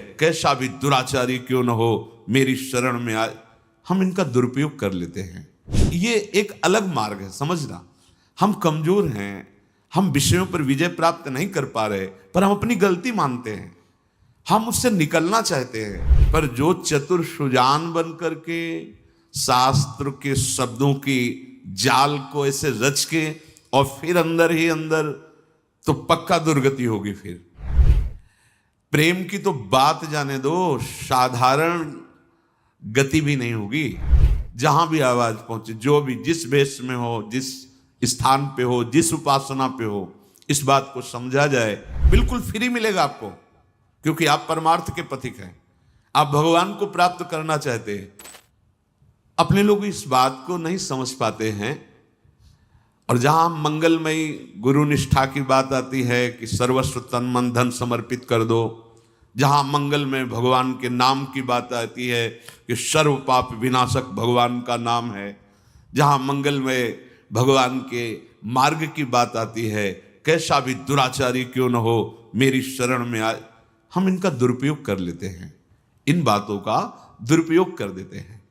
कैसा भी दुराचारी क्यों न हो मेरी शरण में आए, हम इनका दुरुपयोग कर लेते हैं। ये एक अलग मार्ग है, समझना। हम कमजोर हैं, हम विषयों पर विजय प्राप्त नहीं कर पा रहे, पर हम अपनी गलती मानते हैं, हम उससे निकलना चाहते हैं। पर जो चतुर सुजान बन करके शास्त्र के शब्दों की जाल को ऐसे रच के और फिर अंदर ही अंदर, तो पक्का दुर्गति होगी। फिर प्रेम की तो बात जाने दो, साधारण गति भी नहीं होगी। जहां भी आवाज पहुंचे, जो भी जिस वेश में हो, जिस स्थान पे हो, जिस उपासना पे हो, इस बात को समझा जाए, बिल्कुल फ्री मिलेगा आपको, क्योंकि आप परमार्थ के पथिक हैं, आप भगवान को प्राप्त करना चाहते हैं। अपने लोग इस बात को नहीं समझ पाते हैं। और जहां मंगलमयी गुरु निष्ठा की बात आती है कि सर्वस्व तन मन धन समर्पित कर दो, जहां मंगल में भगवान के नाम की बात आती है कि सर्व पाप विनाशक भगवान का नाम है, जहां मंगल में भगवान के मार्ग की बात आती है, कैसा भी दुराचारी क्यों न हो मेरी शरण में आए, हम इनका दुरुपयोग कर लेते हैं, इन बातों का दुरुपयोग कर देते हैं।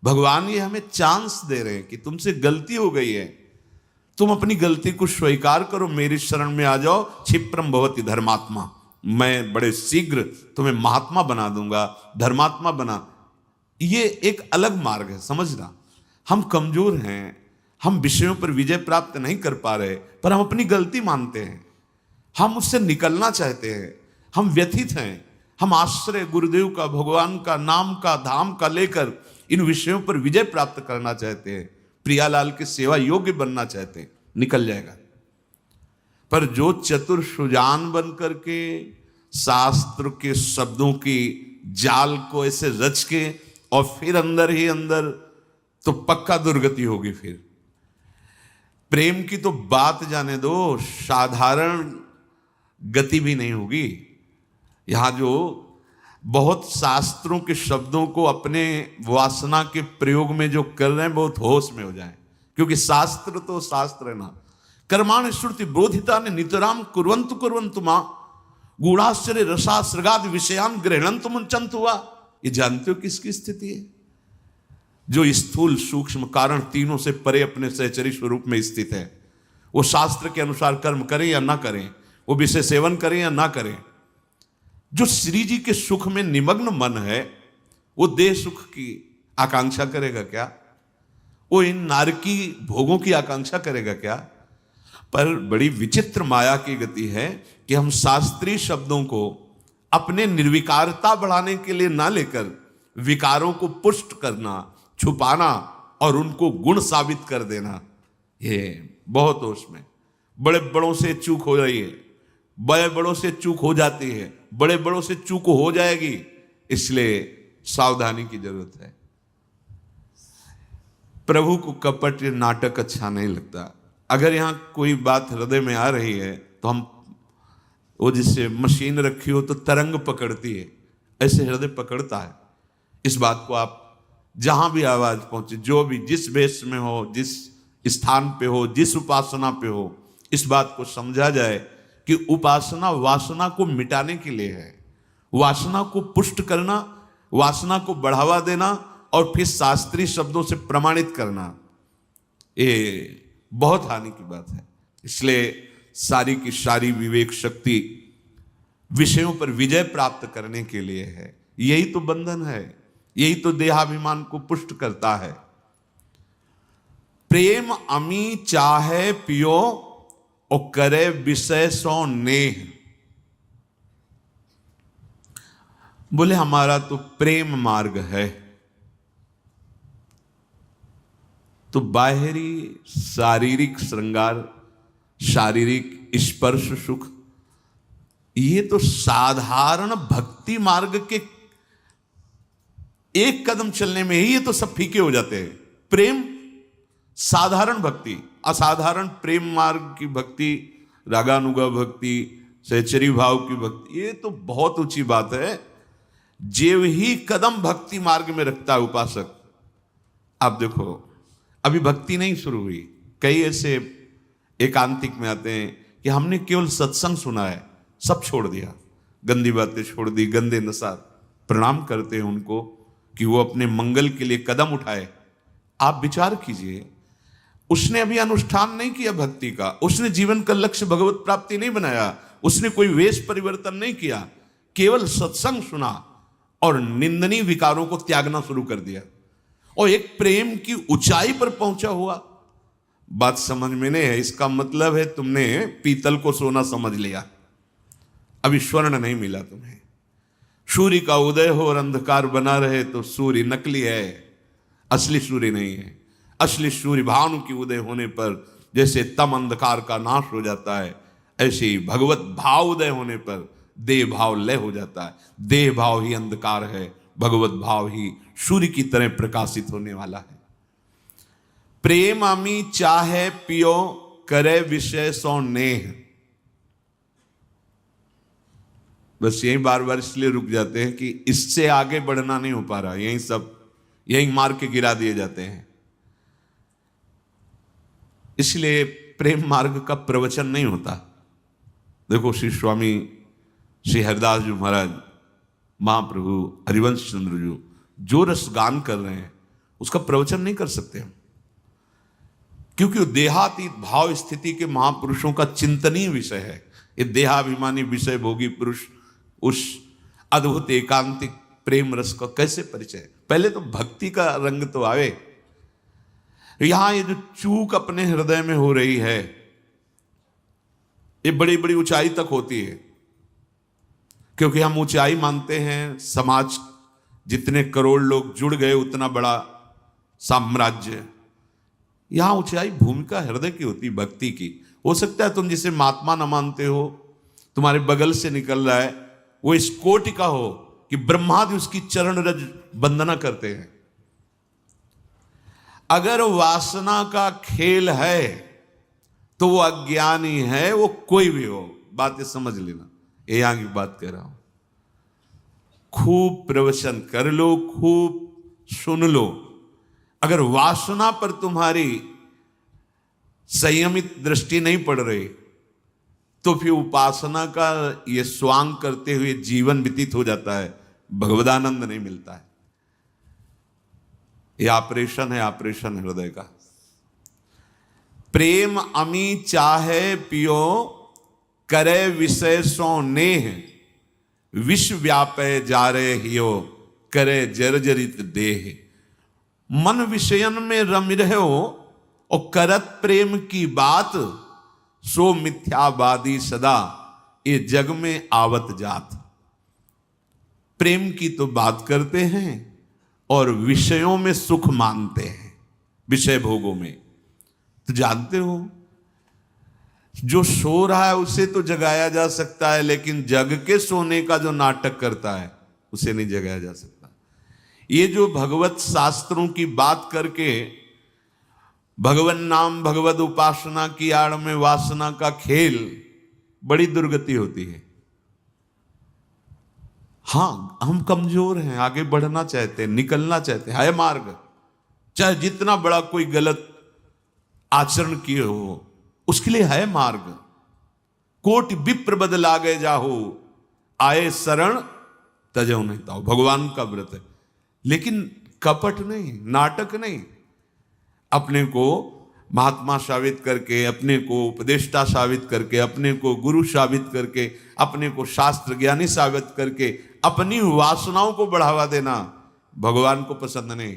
भगवान ये हमें चांस दे रहे हैं कि तुमसे गलती हो गई है, तुम अपनी गलती को स्वीकार करो, मेरी शरण में आ जाओ। क्षिप्रम भवति धर्मात्मा, मैं बड़े शीघ्र तुम्हें महात्मा बना दूंगा, धर्मात्मा बना। ये एक अलग मार्ग है, समझना। हम कमजोर हैं, हम विषयों पर विजय प्राप्त नहीं कर पा रहे, पर हम अपनी गलती मानते हैं, हम उससे निकलना चाहते हैं, हम व्यथित हैं, हम आश्रय गुरुदेव का, भगवान का, नाम का, धाम का लेकर इन विषयों पर विजय प्राप्त करना चाहते हैं, प्रियालाल की सेवा योग्य बनना चाहते हैं, निकल जाएगा। पर जो चतुर सुजान बन करके शास्त्र के शब्दों की जाल को ऐसे रच के और फिर अंदर ही अंदर, तो पक्का दुर्गति होगी। फिर प्रेम की तो बात जाने दो, साधारण गति भी नहीं होगी। यहां जो बहुत शास्त्रों के शब्दों को अपने वासना के प्रयोग में जो कर रहे हैं, बहुत होश में हो जाएं, क्योंकि शास्त्र तो शास्त्र है ना। कर्माणि श्रुति बोधिता ने नितराम कुर्वन्तु कुर्वन्तु मां गूढ़ाश्चर्य रसासृगादि विषयान गृह्णन्तु मुञ्चन्तु वा। ये जानते हो किसकी स्थिति है? जो स्थूल सूक्ष्म कारण तीनों से परे अपने सहचरी स्वरूप में स्थित है। वो शास्त्र के अनुसार कर्म करें या ना करें, वो विषय सेवन करें या ना करें, जो श्री जी के सुख में निमग्न मन है, वो देह सुख की आकांक्षा करेगा क्या? वो इन नारकी भोगों की आकांक्षा करेगा क्या? पर बड़ी विचित्र माया की गति है कि हम शास्त्रीय शब्दों को अपने निर्विकारता बढ़ाने के लिए ना लेकर विकारों को पुष्ट करना, छुपाना और उनको गुण साबित कर देना, ये बहुत हो उसमें। बड़े बड़ों से चूक हो रही है, बड़े बड़ों से चूक हो जाती है, बड़े बड़ों से चूक हो जाएगी, इसलिए सावधानी की जरूरत है। प्रभु को कपट नाटक अच्छा नहीं लगता। अगर यहां कोई बात हृदय में आ रही है तो हम वो जिससे मशीन रखी हो तो तरंग पकड़ती है, ऐसे हृदय पकड़ता है। इस बात को आप जहां भी आवाज पहुंचे, जो भी जिस वेश में हो, जिस स्थान पे हो, जिस उपासना पे हो, इस बात को समझा जाए कि उपासना वासना को मिटाने के लिए है, वासना को पुष्ट करना, वासना को बढ़ावा देना और फिर शास्त्रीय शब्दों से प्रमाणित करना, ये बहुत हानि की बात है। इसलिए सारी की सारी विवेक शक्ति विषयों पर विजय प्राप्त करने के लिए है। यही तो बंधन है, यही तो देहाभिमान को पुष्ट करता है। प्रेम अमी चाहे पियो और करे विषय सो नेह। बोले हमारा तो प्रेम मार्ग है, तो बाहरी शारीरिक श्रृंगार, शारीरिक स्पर्श सुख, ये तो साधारण भक्ति मार्ग के एक कदम चलने में ही ये तो सब फीके हो जाते हैं। प्रेम साधारण भक्ति, असाधारण प्रेम मार्ग की भक्ति, रागानुगा भक्ति, सहचरी भाव की भक्ति, ये तो बहुत ऊंची बात है। जेव ही कदम भक्ति मार्ग में रखता है उपासक। आप देखो, अभी भक्ति नहीं शुरू हुई, कई ऐसे एकांतिक में आते हैं कि हमने केवल सत्संग सुना है, सब छोड़ दिया, गंदी बातें छोड़ दी, गंदे नशा, प्रणाम करते हैं उनको कि वो अपने मंगल के लिए कदम उठाए। आप विचार कीजिए, उसने अभी अनुष्ठान नहीं किया भक्ति का, उसने जीवन का लक्ष्य भगवत प्राप्ति नहीं बनाया, उसने कोई वेश परिवर्तन नहीं किया, केवल सत्संग सुना और निंदनीय विकारों को त्यागना शुरू कर दिया और एक प्रेम की ऊंचाई पर पहुंचा हुआ। बात समझ में नहीं है? इसका मतलब है तुमने पीतल को सोना समझ लिया, अभी स्वर्ण नहीं मिला तुम्हें। सूर्य का उदय हो और अंधकार बना रहे तो सूर्य नकली है, असली सूर्य नहीं है। असली सूर्य भानु की उदय होने पर जैसे तम अंधकार का नाश हो जाता है, ऐसे ही भगवत भाव उदय होने पर देह भाव लय हो जाता है। देह भाव ही अंधकार है, भगवत भाव ही सूर्य की तरह प्रकाशित होने वाला है। प्रेम अमी चाहे पियो करे विषय सो नेह। बस यही बार बार इसलिए रुक जाते हैं कि इससे आगे बढ़ना नहीं हो पा रहा, यही मार के गिरा दिए जाते हैं। इसलिए प्रेम मार्ग का प्रवचन नहीं होता। देखो श्री स्वामी श्री हरिदास जी महाराज, महाप्रभु हरिवंश चंद्र जी जो रस गान कर रहे हैं उसका प्रवचन नहीं कर सकते हम, क्योंकि देहातीत भाव स्थिति के महापुरुषों का चिंतनीय विषय है। ये देहाभिमानी विषय भोगी पुरुष उस अद्भुत एकांतिक प्रेम रस का कैसे परिचय? पहले तो भक्ति का रंग तो आवे। यहां ये जो चूक अपने हृदय में हो रही है, ये बड़ी बड़ी ऊंचाई तक होती है, क्योंकि हम ऊंचाई मानते हैं समाज, जितने करोड़ लोग जुड़ गए उतना बड़ा साम्राज्य। यहां ऊंचाई भूमिका हृदय की होती, भक्ति की। हो सकता है तुम जिसे महात्मा न मानते हो, तुम्हारे बगल से निकल रहा है, वो इस कोटि का हो कि ब्रह्मादि उसकी चरण रज वंदना करते हैं। अगर वासना का खेल है तो वो अज्ञानी है, वो कोई भी हो। बातें समझ लेना, ये यहां की बात कह रहा हूं। खूब प्रवचन कर लो, खूब सुन लो, अगर वासना पर तुम्हारी संयमित दृष्टि नहीं पड़ रही तो फिर उपासना का ये स्वांग करते हुए जीवन व्यतीत हो जाता है, भगवदानंद नहीं मिलता है। ये ऑपरेशन है, ऑपरेशन हृदय का। प्रेम अमी चाहे पियो करे विषय सो नेह, विश्व व्यापे जा रहे हियो करे जर्जरित देह। मन विषयन में रम रहे हो और करत प्रेम की बात, सो मिथ्यावादी सदा ये जग में आवत जात। प्रेम की तो बात करते हैं और विषयों में सुख मानते हैं, विषय भोगों में। तो जानते हो, जो सो रहा है उसे तो जगाया जा सकता है, लेकिन जग के सोने का जो नाटक करता है उसे नहीं जगाया जा सकता। ये जो भगवत शास्त्रों की बात करके भगवन नाम भगवत उपासना की आड़ में वासना का खेल, बड़ी दुर्गति होती है। हाँ, हम कमजोर हैं, आगे बढ़ना चाहते हैं, निकलना चाहते हैं, है मार्ग। चाहे जितना बड़ा कोई गलत आचरण किए हो, उसके लिए है मार्ग। कोटि विप्र बदला गए जाहो, आए शरण तजो नहीं ताओ। भगवान का व्रत है, लेकिन कपट नहीं, नाटक नहीं। अपने को महात्मा साबित करके, अपने को उपदेष्टा साबित करके, अपने को गुरु साबित करके, अपने को शास्त्र ज्ञानी साबित करके अपनी वासनाओं को बढ़ावा देना भगवान को पसंद नहीं।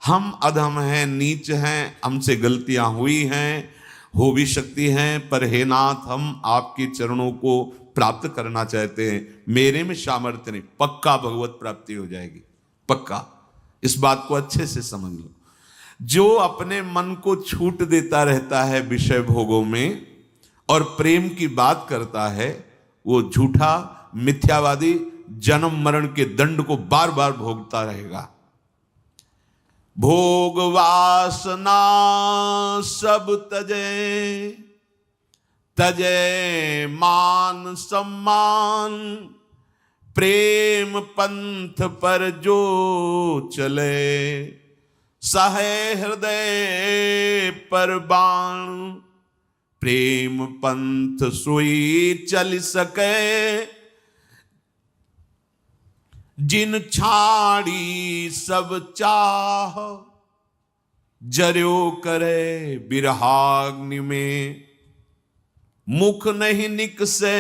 हम अधम हैं, नीच हैं, हमसे गलतियां हुई हैं, हो भी सकती हैं, पर हे नाथ, हम आपके चरणों को प्राप्त करना चाहते हैं। मेरे में सामर्थ्य नहीं, पक्का भगवत प्राप्ति हो जाएगी, पक्का। इस बात को अच्छे से समझ लो। जो अपने मन को छूट देता रहता है विषय भोगों में और प्रेम की बात करता है, वो झूठा मिथ्यावादी जन्म मरण के दंड को बार बार भोगता रहेगा। भोग वासना सब तजे, तजे मान सम्मान, प्रेम पंथ पर जो चले, सहे हृदय पर बाण। प्रेम पंथ सोई चल सके, जिन छाड़ी सब चाह, जर्यो करे बिरहाग्नि में, मुख नहीं निकसे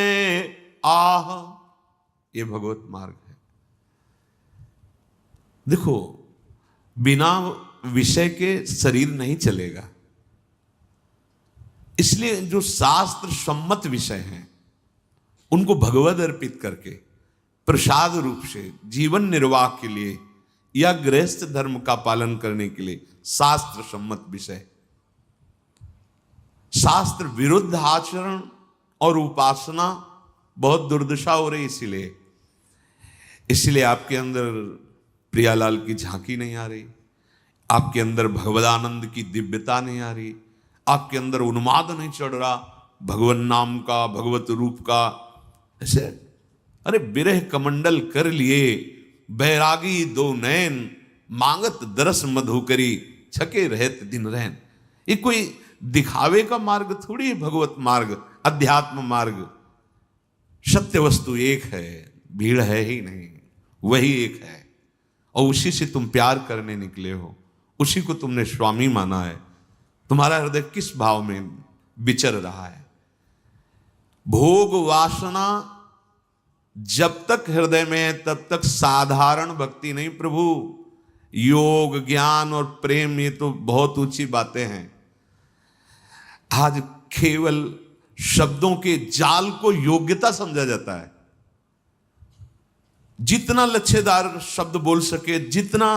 आह। ये भगवत मार्ग है। देखो, बिना विषय के शरीर नहीं चलेगा, इसलिए जो शास्त्र सम्मत विषय हैं उनको भगवद अर्पित करके प्रसाद रूप से जीवन निर्वाह के लिए या गृहस्थ धर्म का पालन करने के लिए शास्त्र सम्मत विषय, शास्त्र विरुद्ध आचरण और उपासना बहुत दुर्दशा हो रही। इसीलिए आपके अंदर प्रियालाल की झांकी नहीं आ रही, आपके अंदर भगवदानंद की दिव्यता नहीं आ रही, आपके अंदर उन्माद नहीं चढ़ रहा भगवन नाम का, भगवत रूप का। ऐसे अरे बिरह कमंडल कर लिए बैरागी दो नैन, मांगत दरस मधुकरी, छके रहत दिन रहन। ये कोई दिखावे का मार्ग थोड़ी है भगवत मार्ग, अध्यात्म मार्ग। सत्य वस्तु एक है, भीड़ है ही नहीं, वही एक है, और उसी से तुम प्यार करने निकले हो, उसी को तुमने स्वामी माना है। तुम्हारा हृदय किस भाव में विचर रहा है? भोग वासना जब तक हृदय में है तब तक साधारण भक्ति नहीं प्रभु। योग, ज्ञान और प्रेम ये तो बहुत ऊंची बातें हैं। आज केवल शब्दों के जाल को योग्यता समझा जाता है। जितना लच्छेदार शब्द बोल सके, जितना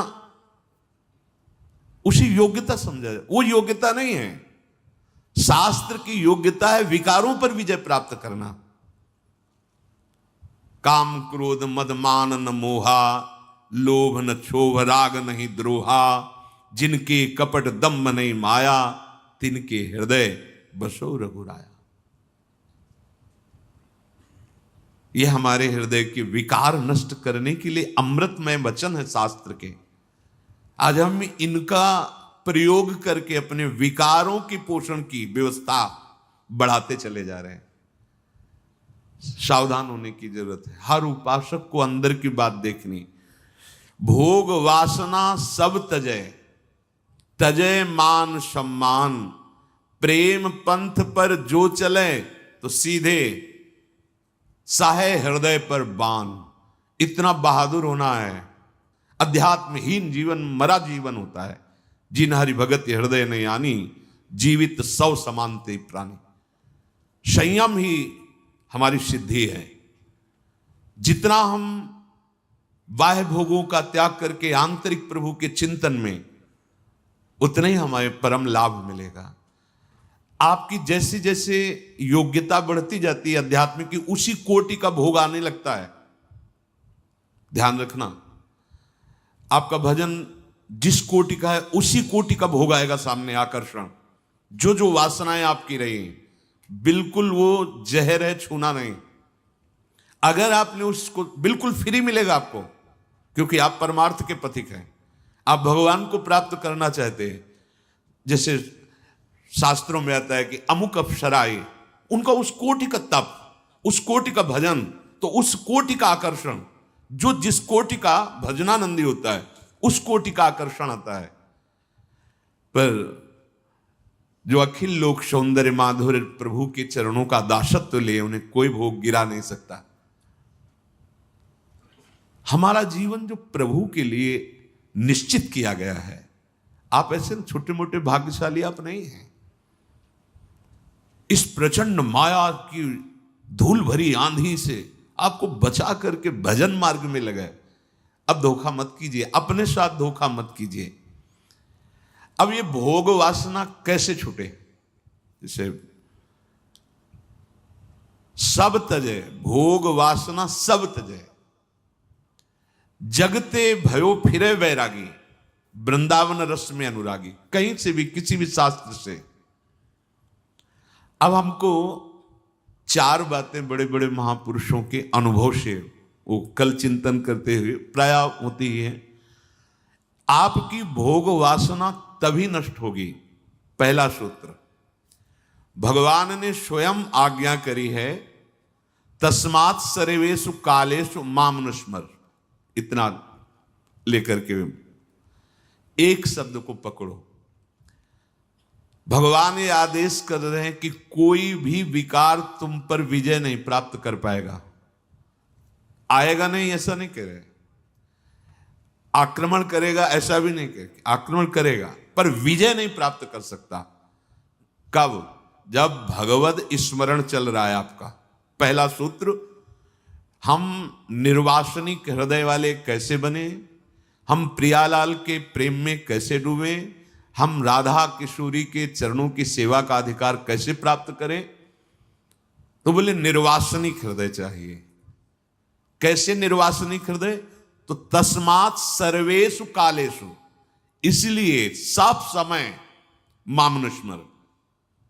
उसी योग्यता समझा जाए, वो योग्यता नहीं है। शास्त्र की योग्यता है विकारों पर विजय प्राप्त करना। काम क्रोध मद मान न मोहा, लोभ न क्षोभ राग नहीं द्रोहा, जिनके कपट दम्भ नहीं माया, तिनके हृदय बसो रघुराया। यह हमारे हृदय के विकार नष्ट करने के लिए अमृतमय वचन है शास्त्र के। आज हम इनका प्रयोग करके अपने विकारों की पोषण की व्यवस्था बढ़ाते चले जा रहे हैं। सावधान होने की जरूरत है। हर उपासक को अंदर की बात देखनी। भोग वासना सब तजय, तजय मान सम्मान, प्रेम पंथ पर जो चले तो सीधे साहे हृदय पर बाण। इतना बहादुर होना है। अध्यात्महीन जीवन मरा जीवन होता है। जिन हरि भगत हृदय नहीं आनी, जीवित सौ समानते प्राणी। संयम ही हमारी सिद्धि है। जितना हम बाह्य भोगों का त्याग करके आंतरिक प्रभु के चिंतन में, उतना ही हमारे परम लाभ मिलेगा। आपकी जैसे जैसे योग्यता बढ़ती जाती है अध्यात्म की, उसी कोटि का भोग आने लगता है। ध्यान रखना, आपका भजन जिस कोटि का है उसी कोटि का भोग आएगा सामने। आकर्षण जो जो वासनाएं आपकी रही, बिल्कुल वो जहर है, छूना नहीं। अगर आपने उसको, बिल्कुल फ्री मिलेगा आपको, क्योंकि आप परमार्थ के पथिक हैं। आप भगवान को प्राप्त करना चाहते हैं। जैसे शास्त्रों में आता है कि अमुक अप्सराएं, उनका उस कोटि का तप, उस कोटि का भजन, तो उस कोटि का आकर्षण, जो जिस कोटि का भजनानंदी होता है उस कोटि का आकर्षण आता है। पर जो अखिल लोक सौंदर्य माधुर्य प्रभु के चरणों का दासत्व ले, उन्हें कोई भोग गिरा नहीं सकता। हमारा जीवन जो प्रभु के लिए निश्चित किया गया है, आप ऐसे छोटे मोटे भाग्यशाली आप नहीं हैं। इस प्रचंड माया की धूल भरी आंधी से आपको बचा करके भजन मार्ग में लगाए। अब धोखा मत कीजिए, अपने साथ धोखा मत कीजिए। अब ये भोग वासना कैसे छूटे? जैसे सब तजय, भोग वासना सब तजय, जगते भयो फिरे वैरागी, वृंदावन रस में अनुरागी। कहीं से भी, किसी भी शास्त्र से। अब हमको चार बातें बड़े बड़े महापुरुषों के अनुभव से वो कल चिंतन करते हुए प्राय होती है। आपकी भोग वासना तभी नष्ट होगी। पहला सूत्र, भगवान ने स्वयं आज्ञा करी है, तस्मात् सर्वेषु कालेषु माम नुस्मर। इतना लेकर के एक शब्द को पकड़ो। भगवान ये आदेश कर रहे हैं कि कोई भी विकार तुम पर विजय नहीं प्राप्त कर पाएगा। आएगा नहीं ऐसा नहीं कह रहे, आक्रमण करेगा ऐसा भी नहीं कह, आक्रमण करेगा पर विजय नहीं प्राप्त कर सकता। कब? जब भगवद स्मरण चल रहा है आपका। पहला सूत्र, हम निर्वासनिक हृदय वाले कैसे बने, हम प्रियालाल के प्रेम में कैसे डूबे, हम राधा किशोरी के चरणों की सेवा का अधिकार कैसे प्राप्त करें। तो बोले निर्वासनिक हृदय चाहिए। कैसे निर्वासनिक हृदय? तो तस्मात् सर्वेषु कालेषु, इसलिए सब समय मामनुस्मर,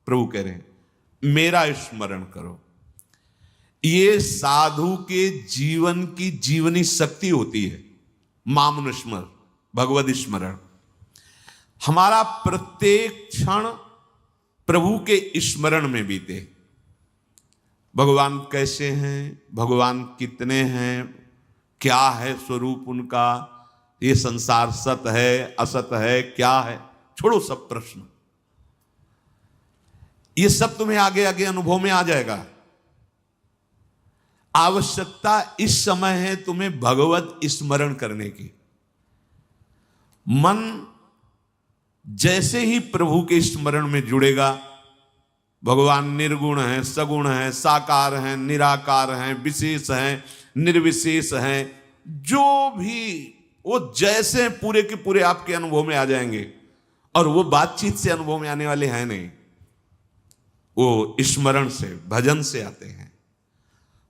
प्रभु कह रहे हैं मेरा स्मरण करो। ये साधु के जीवन की जीवनी शक्ति होती है। मामनुस्मर, भगवद स्मरण। हमारा प्रत्येक क्षण प्रभु के स्मरण में बीते। भगवान कैसे हैं, भगवान कितने हैं, क्या है स्वरूप उनका, ये संसार सत है असत है, क्या है, छोड़ो सब प्रश्न। ये सब तुम्हें आगे आगे अनुभव में आ जाएगा। आवश्यकता इस समय है तुम्हें भगवत स्मरण करने की। मन जैसे ही प्रभु के स्मरण में जुड़ेगा, भगवान निर्गुण है, सगुण है, साकार है, निराकार है, विशेष है, निर्विशेष है, जो भी वो जैसे पूरे के पूरे आपके अनुभव में आ जाएंगे। और वो बातचीत से अनुभव में आने वाले हैं नहीं, वो स्मरण से, भजन से आते हैं।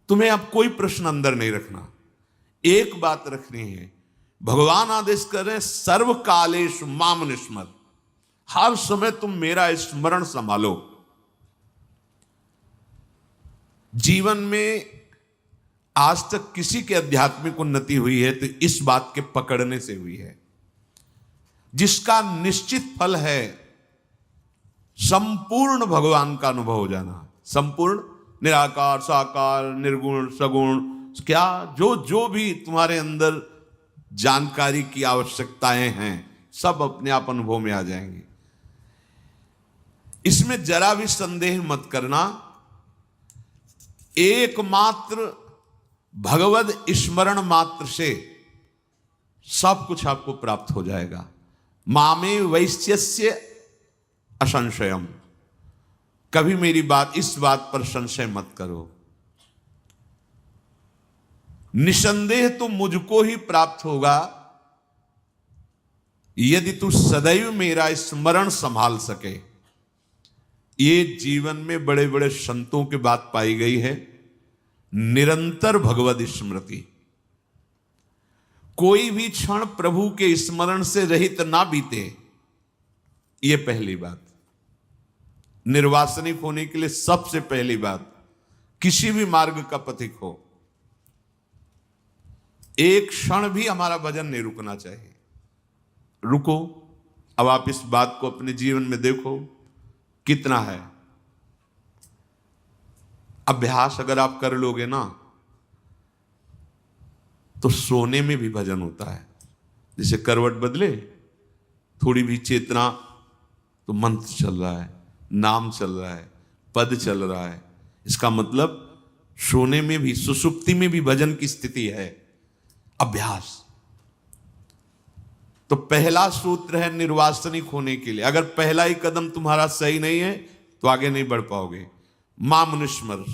तुम्हें अब कोई प्रश्न अंदर नहीं रखना, एक बात रखनी है, भगवान आदेश कर रहे हैं सर्व कालेषु मामनुस्मर। हर समय तुम मेरा स्मरण संभालो। जीवन में आज तक किसी के आध्यात्मिक उन्नति हुई है तो इस बात के पकड़ने से हुई है, जिसका निश्चित फल है संपूर्ण भगवान का अनुभव हो जाना। संपूर्ण, निराकार, साकार, निर्गुण, सगुण, क्या जो जो भी तुम्हारे अंदर जानकारी की आवश्यकताएं हैं, सब अपने आप अनुभव में आ जाएंगी। इसमें जरा भी संदेह मत करना। एकमात्र भगवद स्मरण मात्र से सब कुछ आपको प्राप्त हो जाएगा। मामे वैश्यस्य असंशयम। कभी मेरी बात, इस बात पर संशय मत करो। निसंदेह तो मुझको ही प्राप्त होगा यदि तू सदैव मेरा स्मरण संभाल सके। ये जीवन में बड़े बड़े संतों की बात पाई गई है, निरंतर भगवद स्मृति। कोई भी क्षण प्रभु के स्मरण से रहित ना बीते, ये पहली बात। निर्वासनिक होने के लिए सबसे पहली बात, किसी भी मार्ग का पथिक हो, एक क्षण भी हमारा भजन नहीं रुकना चाहिए। रुको, अब आप इस बात को अपने जीवन में देखो कितना है। अभ्यास अगर आप कर लोगे ना, तो सोने में भी भजन होता है। जैसे करवट बदले, थोड़ी भी चेतना, तो मंत्र चल रहा है, नाम चल रहा है, पद चल रहा है। इसका मतलब सोने में भी, सुसुप्ति में भी भजन की स्थिति है। अभ्यास। तो पहला सूत्र है निर्वासनिक होने के लिए। अगर पहला ही कदम तुम्हारा सही नहीं है तो आगे नहीं बढ़ पाओगे। मामनुस्मर,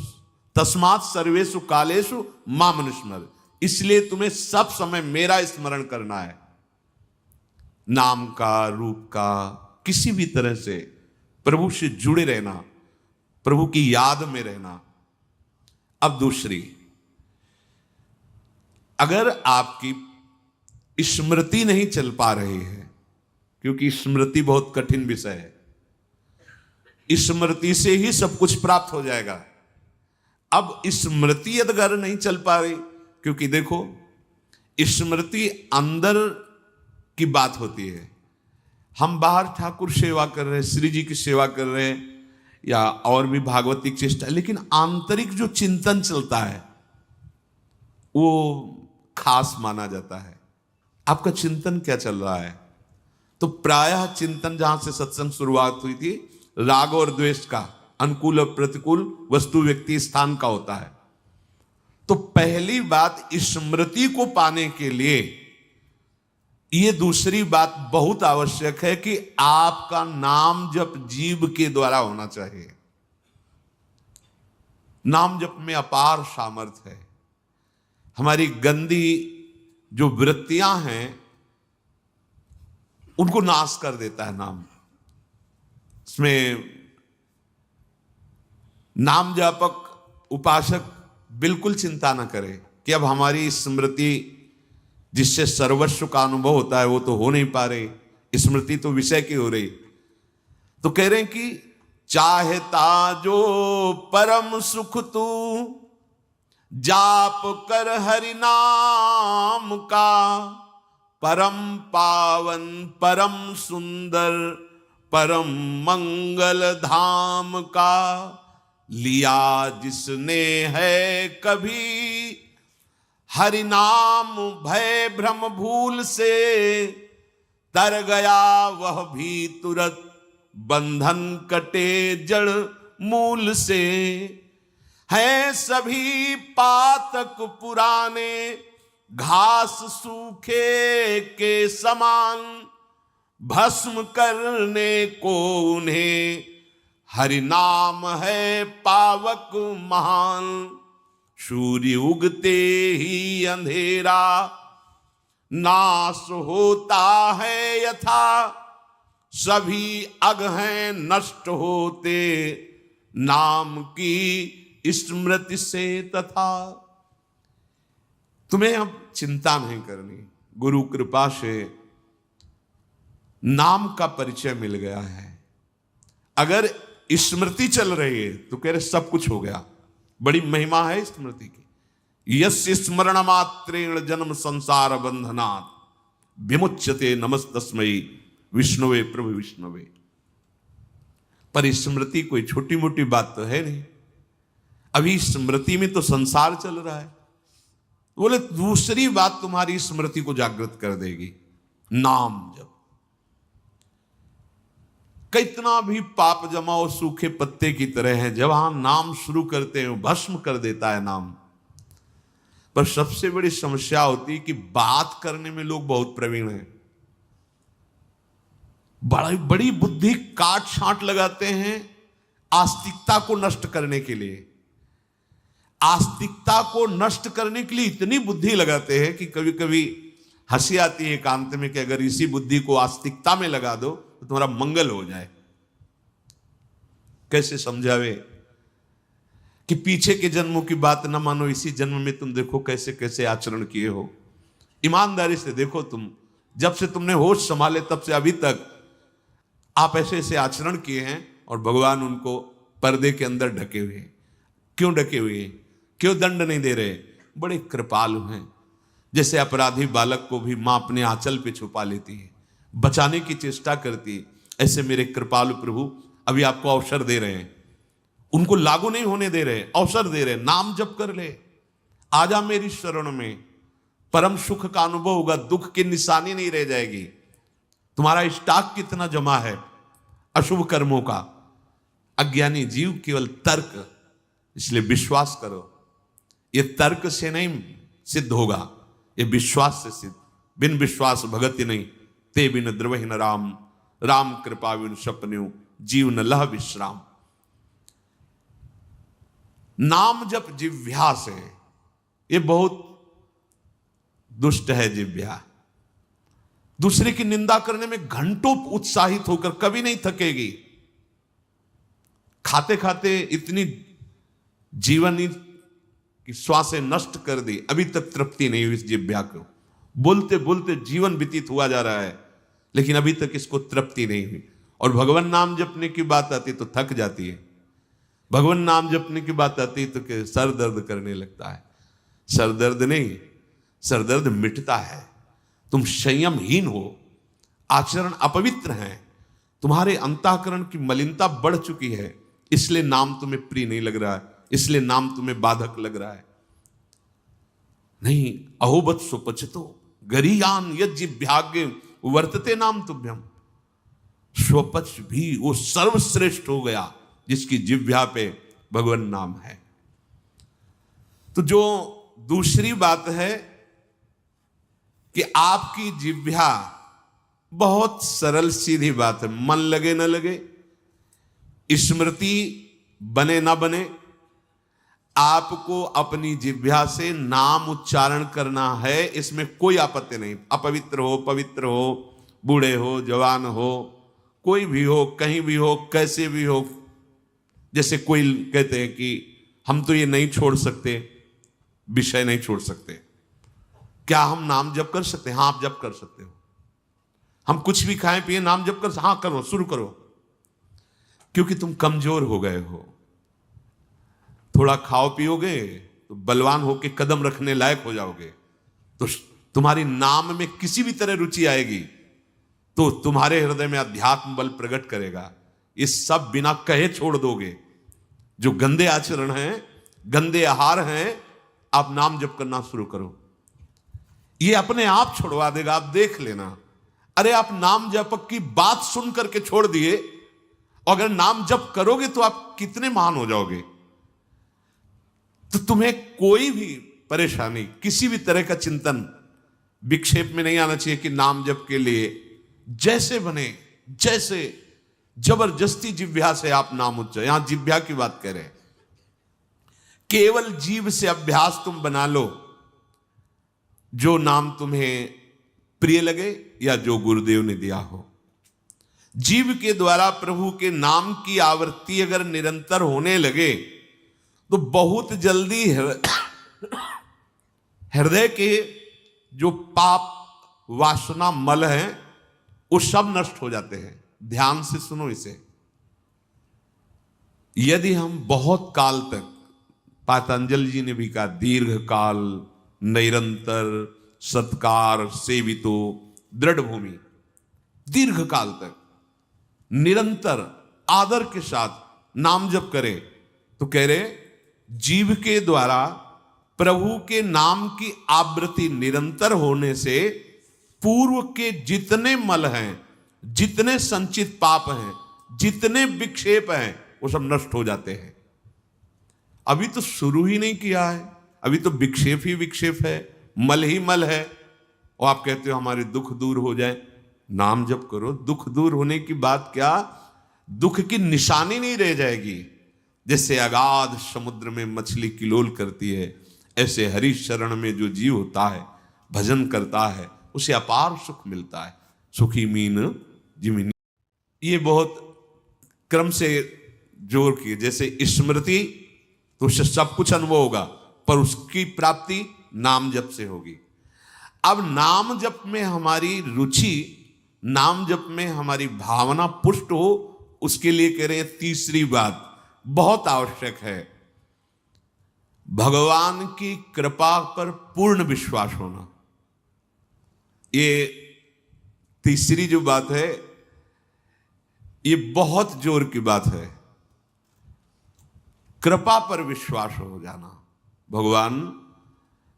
तस्मात् सर्वेषु कालेषु मामनुस्मर। इसलिए तुम्हें सब समय मेरा स्मरण करना है। नाम का, रूप का, किसी भी तरह से प्रभु से जुड़े रहना, प्रभु की याद में रहना। अब दूसरी, अगर आपकी स्मृति नहीं चल पा रही है, क्योंकि स्मृति बहुत कठिन विषय है, स्मृति से ही सब कुछ प्राप्त हो जाएगा। अब स्मृति अगर नहीं चल पा रही, क्योंकि देखो स्मृति अंदर की बात होती है। हम बाहर ठाकुर सेवा कर रहे हैं, श्री जी की सेवा कर रहे हैं, या और भी भागवती चेष्टा, लेकिन आंतरिक जो चिंतन चलता है वो खास माना जाता है। आपका चिंतन क्या चल रहा है? तो प्रायः चिंतन जहां से सत्संग शुरुआत हुई थी, राग और द्वेष का, अनुकूल और प्रतिकूल, वस्तु व्यक्ति स्थान का होता है। तो पहली बात, स्मृति को पाने के लिए ये दूसरी बात बहुत आवश्यक है कि आपका नाम जप जीव के द्वारा होना चाहिए। नाम जप में अपार सामर्थ्य है। हमारी गंदी जो वृत्तियां हैं उनको नाश कर देता है नाम। इसमें नाम जापक उपासक बिल्कुल चिंता न करे कि अब हमारी स्मृति जिससे सर्वस्व का अनुभव होता है वो तो हो नहीं पा रही, स्मृति तो विषय की हो रही। तो कह रहे हैं कि चाहता जो परम सुख तू जाप कर हरि नाम का, परम पावन परम सुंदर परम मंगल धाम का, लिया जिसने है कभी हरि नाम भय भ्रम भूल से, तर गया वह भी तुरत बंधन कटे जड़ मूल से। हैं सभी पातक पुराने घास सूखे के समान, भस्म करने को उन्हें हरि नाम है पावक महान। सूर्य उगते ही अंधेरा नाश होता है यथा, सभी अग हैं नष्ट होते नाम की स्मृति से तथा। तुम्हें अब चिंता नहीं करनी, गुरु कृपा से नाम का परिचय मिल गया है। अगर स्मृति चल रही है तो कह रहे सब कुछ हो गया। बड़ी महिमा है स्मृति की। यस्य स्मरण मात्रेण जन्म संसार बंधनात् विमुच्यते नमस्तस्मै विष्णुवे प्रभु विष्णुवे। पर स्मृति कोई छोटी मोटी बात तो है नहीं। अभी स्मृति में तो संसार चल रहा है। बोले दूसरी बात तुम्हारी स्मृति को जागृत कर देगी, नाम जप। कितना भी पाप जमाओ सूखे पत्ते की तरह है, जब हम नाम शुरू करते हैं भस्म कर देता है नाम। पर सबसे बड़ी समस्या होती है कि बात करने में लोग बहुत प्रवीण हैं, बड़ी बुद्धि काट छांट लगाते हैं आस्तिकता को नष्ट करने के लिए। आस्तिकता को नष्ट करने के लिए इतनी बुद्धि लगाते हैं कि कभी कभी हंसी आती है एकांत में कि अगर इसी बुद्धि को आस्तिकता में लगा दो तो तुम्हारा मंगल हो जाए। कैसे समझावे कि पीछे के जन्मों की बात न मानो, इसी जन्म में तुम देखो कैसे कैसे आचरण किए हो। ईमानदारी से देखो, तुम जब से तुमने होश संभाले तब से अभी तक आप ऐसे ऐसे आचरण किए हैं और भगवान उनको पर्दे के अंदर ढके हुए हैं। क्यों ढके हुए हैं? क्यों दंड नहीं दे रहे? बड़े कृपालु हैं। जैसे अपराधी बालक को भी मां अपने आंचल पे छुपा लेती है, बचाने की चेष्टा करती है, ऐसे मेरे कृपालु प्रभु अभी आपको अवसर दे रहे हैं। उनको लागू नहीं होने दे रहे, अवसर दे रहे। नाम जप कर ले, आजा मेरी शरण में, परम सुख का अनुभव होगा, दुख की निशानी नहीं रह जाएगी। तुम्हारा स्टॉक कितना जमा है अशुभ कर्मों का। अज्ञानी जीव केवल तर्क, इसलिए विश्वास करो। ये तर्क से नहीं सिद्ध होगा, ये विश्वास से सिद्ध। बिन विश्वास भगति नहीं, ते बिन द्रवहि न राम, राम कृपा बिन सपन्यु जीव न लह विश्राम। नाम जप जिह्वा से, ये बहुत दुष्ट है जिह्वा। दूसरे की निंदा करने में घंटों उत्साहित होकर कभी नहीं थकेगी। खाते खाते इतनी जीवन की श्वासें नष्ट कर दी, अभी तक तृप्ति नहीं हुई इस जिह्वा को। बोलते बोलते जीवन व्यतीत हुआ जा रहा है, लेकिन अभी तक इसको तृप्ति नहीं हुई। और भगवान नाम जपने की बात आती तो थक जाती है। भगवान नाम जपने की बात आती तो सर दर्द करने लगता है। सर दर्द नहीं, सर दर्द मिटता है। तुम संयमहीन हो, आचरण अपवित्र है, तुम्हारे अंतःकरण की मलिनता बढ़ चुकी है, इसलिए नाम तुम्हें प्रिय नहीं लग रहा है, इसलिए नाम तुम्हें बाधक लग रहा है। नहीं, अहोबत सुपचितो गरीयान यज्जिभ्याग्य वर्तते नाम तुभ्यम। स्वपच भी वो सर्वश्रेष्ठ हो गया जिसकी जिह्वा पे भगवान नाम है। तो जो दूसरी बात है कि आपकी जिह्वा बहुत सरल सीधी बात है, मन लगे न लगे, स्मृति बने ना बने, आपको अपनी जिह्वा से नाम उच्चारण करना है, इसमें कोई आपत्ति नहीं। अपवित्र हो, पवित्र हो, बूढ़े हो, जवान हो, कोई भी हो, कहीं भी हो, कैसे भी हो। जैसे कोई कहते हैं कि हम तो ये नहीं छोड़ सकते, विषय नहीं छोड़ सकते, क्या हम नाम जप कर सकते हैं? हाँ, आप जप कर सकते हो। हम कुछ भी खाएं पिए, नाम जप कर, हाँ करो, शुरू करो, क्योंकि तुम कमजोर हो गए हो। थोड़ा खाओ पियोगे तो बलवान होके कदम रखने लायक हो जाओगे, तो तुम्हारी नाम में किसी भी तरह रुचि आएगी तो तुम्हारे हृदय में अध्यात्म बल प्रकट करेगा। ये सब बिना कहे छोड़ दोगे। जो गंदे आचरण हैं, गंदे आहार हैं, आप नाम जप करना शुरू करो, ये अपने आप छुड़वा देगा, आप देख लेना। अरे आप नाम जप की बात सुन करके छोड़ दिए, और अगर नाम जप करोगे तो आप कितने महान हो जाओगे। तो तुम्हें कोई भी परेशानी, किसी भी तरह का चिंतन विक्षेप में नहीं आना चाहिए कि नाम जप के लिए जैसे बने, जैसे जबरदस्ती जिह्वा से आप नाम उच्चारण, यहां जिह्वा की बात कह रहे हैं, केवल जीव से अभ्यास तुम बना लो, जो नाम तुम्हें प्रिय लगे या जो गुरुदेव ने दिया हो। जीव के द्वारा प्रभु के नाम की आवृत्ति अगर निरंतर होने लगे तो बहुत जल्दी हृदय के जो पाप वासना मल हैं वो सब नष्ट हो जाते हैं। ध्यान से सुनो इसे। यदि हम बहुत काल तक, पातंजलि जी ने भी कहा, दीर्घ काल निरंतर सत्कार सेवितो दृढ़ भूमि, दीर्घ काल तक निरंतर आदर के साथ नाम जप करे, तो कह रहे जीव के द्वारा प्रभु के नाम की आवृत्ति निरंतर होने से पूर्व के जितने मल हैं, जितने संचित पाप हैं, जितने विक्षेप हैं, वो सब नष्ट हो जाते हैं। अभी तो शुरू ही नहीं किया है, अभी तो विक्षेप ही विक्षेप है, मल ही मल है, और आप कहते हो हमारे दुख दूर हो जाए। नाम जप करो, दुख दूर होने की बात क्या, दुख की निशानी नहीं रह जाएगी। जैसे अगाध समुद्र में मछली किलोल करती है, ऐसे हरि शरण में जो जीव होता है, भजन करता है, उसे अपार सुख मिलता है। सुखी मीन जिमिनी, ये बहुत क्रम से जोर की, जैसे स्मृति तो उससे सब कुछ अनुभव होगा, पर उसकी प्राप्ति नाम जप से होगी। अब नाम जप में हमारी रुचि, नाम जप में हमारी भावना पुष्ट हो, उसके लिए कह रहे हैं तीसरी बात बहुत आवश्यक है, भगवान की कृपा पर पूर्ण विश्वास होना। ये तीसरी जो बात है, ये बहुत जोर की बात है, कृपा पर विश्वास हो जाना। भगवान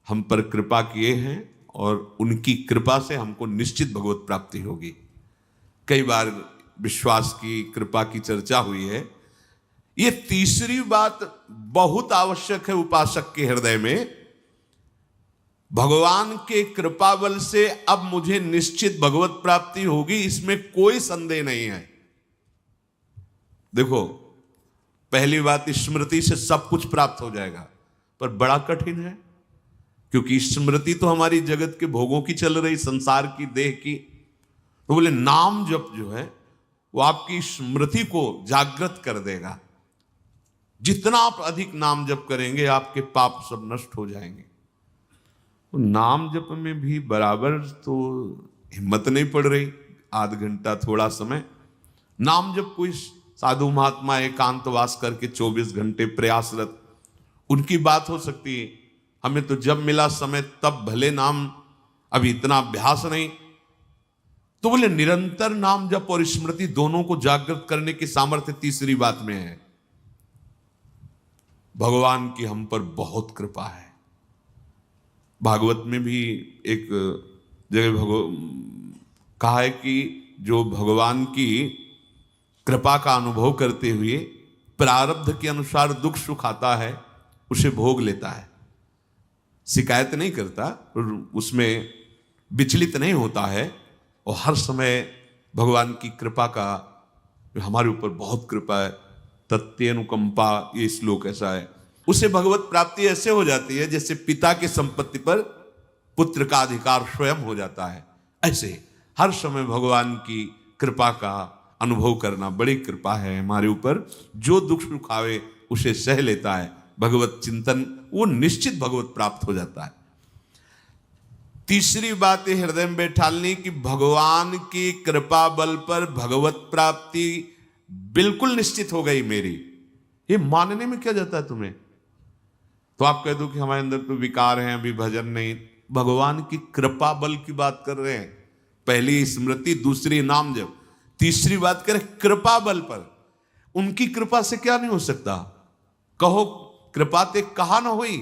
हम पर कृपा किए हैं और उनकी कृपा से हमको निश्चित भगवत प्राप्ति होगी। कई बार विश्वास की, कृपा की चर्चा हुई है। ये तीसरी बात बहुत आवश्यक है उपासक के हृदय में। भगवान के कृपा बल से अब मुझे निश्चित भगवत प्राप्ति होगी, इसमें कोई संदेह नहीं है। देखो, पहली बात, स्मृति से सब कुछ प्राप्त हो जाएगा, पर बड़ा कठिन है, क्योंकि स्मृति तो हमारी जगत के भोगों की चल रही, संसार की, देह की। तो बोले नाम जप जो है वो आपकी स्मृति को जागृत कर देगा। जितना आप अधिक नाम जप करेंगे, आपके पाप सब नष्ट हो जाएंगे। तो नाम जप में भी बराबर तो हिम्मत नहीं पड़ रही, आध घंटा थोड़ा समय नाम जप। कोई साधु महात्मा एकांतवास करके 24 घंटे प्रयासरत, उनकी बात हो सकती है। हमें तो जब मिला समय तब भले नाम, अभी इतना अभ्यास नहीं। तो बोले निरंतर नाम जप और स्मृति दोनों को जागृत करने की सामर्थ्य तीसरी बात में है। भगवान की हम पर बहुत कृपा है। भागवत में भी एक जगह कहा है कि जो भगवान की कृपा का अनुभव करते हुए प्रारब्ध के अनुसार दुख सुख आता है उसे भोग लेता है, शिकायत नहीं करता, उसमें विचलित नहीं होता है, और हर समय भगवान की कृपा का, हमारे ऊपर बहुत कृपा है, तत्यनुकंपा, ये श्लोक ऐसा है। उसे भगवत प्राप्ति ऐसे हो जाती है जैसे पिता की संपत्ति पर पुत्र का अधिकार स्वयं हो जाता है। ऐसे हर समय भगवान की कृपा का अनुभव करना बड़ी कृपा है हमारे ऊपर। जो दुख सुख आवे उसे सह लेता है, भगवत चिंतन, वो निश्चित भगवत प्राप्त हो जाता है। तीसरी बात है हृदय में बैठालनी कि भगवान की कृपा बल पर भगवत प्राप्ति बिल्कुल निश्चित हो गई मेरी। ये मानने में क्या जाता है तुम्हें? तो आप कह दो कि हमारे अंदर तो विकार हैं, अभी भजन नहीं। भगवान की कृपा बल की बात कर रहे हैं। पहली स्मृति, दूसरी नाम जप, तीसरी बात करें कृपा बल पर। उनकी कृपा से क्या नहीं हो सकता? कहो कृपा ते कहा ना हुई।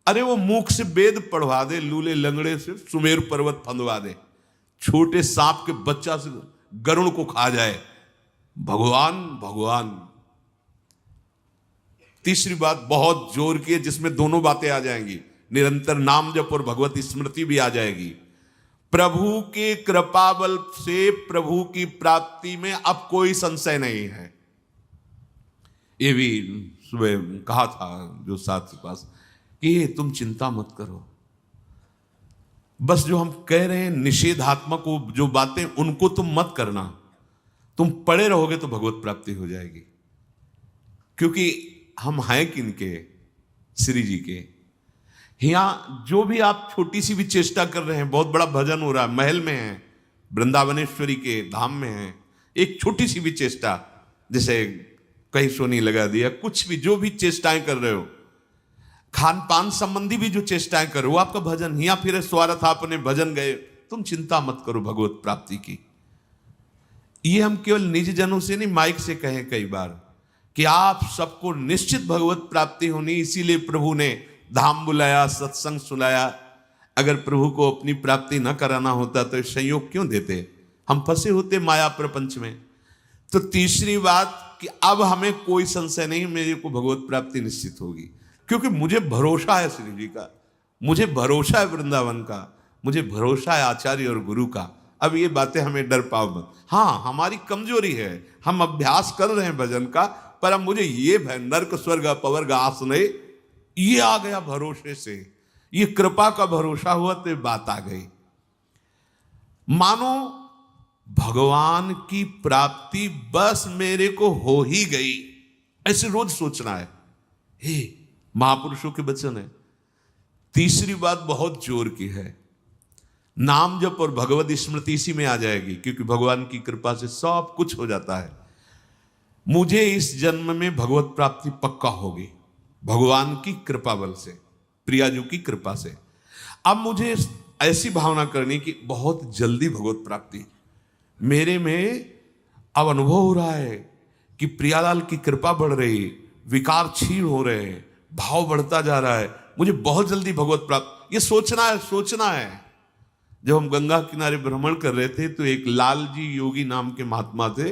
अरे वो मूक से वेद पढ़वा दे, लूले लंगड़े से सुमेर पर्वत फंदवा दे, छोटे सांप के बच्चा से गरुड़ को खा जाए, भगवान भगवान। तीसरी बात बहुत जोर की है जिसमें दोनों बातें आ जाएंगी, निरंतर नाम जप और भगवत स्मृति भी आ जाएगी। प्रभु के कृपा बल से प्रभु की प्राप्ति में अब कोई संशय नहीं है। ये भी सुबह कहा था जो साथ के पास कि तुम चिंता मत करो, बस जो हम कह रहे हैं निषेधात्मक जो बातें उनको तुम मत करना, तुम पड़े रहोगे तो भगवत प्राप्ति हो जाएगी। क्योंकि हम हैं किनके? श्री जी के। यहां जो भी आप छोटी सी भी चेष्टा कर रहे हैं, बहुत बड़ा भजन हो रहा है, महल में है, वृंदावनेश्वरी के धाम में है, एक छोटी सी भी चेष्टा, जैसे कहीं सोनी लगा दिया, कुछ भी जो भी चेष्टाएं कर रहे हो, खान पान संबंधी भी जो चेष्टाएं करो, वो आपका भजन। या फिर स्वार्थ आपने भजन गए, तुम चिंता मत करो भगवत प्राप्ति की। ये हम केवल निज जनों से नहीं, माइक से कहें कई बार कि आप सबको निश्चित भगवत प्राप्ति होनी, इसीलिए प्रभु ने धाम बुलाया, सत्संग सुनाया। अगर प्रभु को अपनी प्राप्ति न कराना होता तो संयोग क्यों देते? हम फंसे होते माया प्रपंच में। तो तीसरी बात कि अब हमें कोई संशय नहीं, मेरे को भगवत प्राप्ति निश्चित होगी, क्योंकि मुझे भरोसा है श्री जी का, मुझे भरोसा है वृंदावन का, मुझे भरोसा है आचार्य और गुरु का। अब ये बातें हमें डर पाओ मत। हाँ, हमारी कमजोरी है, हम अभ्यास कर रहे हैं भजन का, पर अब मुझे ये भय नर्क स्वर्ग अपवर्ग आस नहीं, ये आ गया भरोसे से, ये कृपा का भरोसा हुआ तो बात आ गई। मानो भगवान की प्राप्ति बस मेरे को हो ही गई, ऐसे रोज सोचना है। हे महापुरुषों के वचन है। तीसरी बात बहुत जोर की है, नाम जप और भगवत स्मृति इसी में आ जाएगी, क्योंकि भगवान की कृपा से सब कुछ हो जाता है। मुझे इस जन्म में भगवत प्राप्ति पक्का होगी भगवान की कृपा बल से, प्रियाजू की कृपा से। अब मुझे ऐसी भावना करनी कि बहुत जल्दी भगवत प्राप्ति मेरे में अब अनुभव हो रहा है कि प्रियालाल की कृपा बढ़ रही, विकार क्षीण हो रहे हैं, भाव बढ़ता जा रहा है, मुझे बहुत जल्दी भगवत प्राप्त। ये सोचना है, सोचना है। जब हम गंगा किनारे भ्रमण कर रहे थे तो एक लाल जी योगी नाम के महात्मा थे,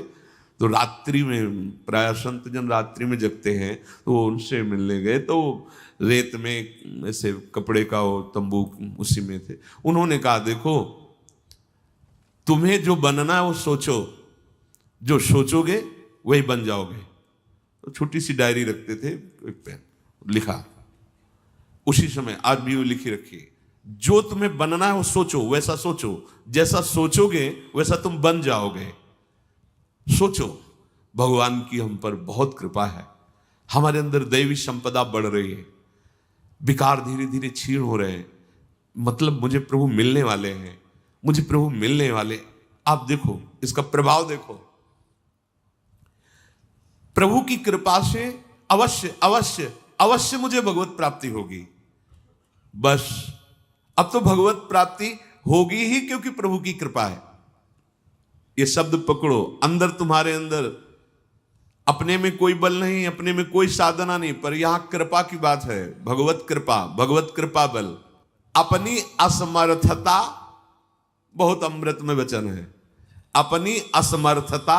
तो रात्रि में, प्राय संत जन रात्रि में जगते हैं, तो उनसे मिलने गए, तो रेत में ऐसे कपड़े का वो तंबू उसी में थे। उन्होंने कहा देखो तुम्हें जो बनना है वो सोचो, जो सोचोगे वही बन जाओगे। तो छोटी सी डायरी रखते थे, एक पेन लिखा, उसी समय आज भी वो लिखी रखी, जो तुम्हें बनना है वो सोचो, वैसा सोचो, जैसा सोचोगे वैसा तुम बन जाओगे। सोचो, भगवान की हम पर बहुत कृपा है, हमारे अंदर दैवी संपदा बढ़ रही है, विकार धीरे धीरे क्षीण हो रहे हैं, मतलब मुझे प्रभु मिलने वाले हैं, मुझे प्रभु मिलने वाले। आप देखो इसका प्रभाव देखो, प्रभु की कृपा से अवश्य अवश्य अवश्य मुझे भगवत प्राप्ति होगी। बस अब तो भगवत प्राप्ति होगी ही, क्योंकि प्रभु की कृपा है। ये शब्द पकड़ो, अंदर तुम्हारे अंदर अपने में कोई बल नहीं, अपने में कोई साधना नहीं, पर यहां कृपा की बात है, भगवत कृपा, भगवत कृपा बल। अपनी असमर्थता, बहुत अमृत में वचन है, अपनी असमर्थता,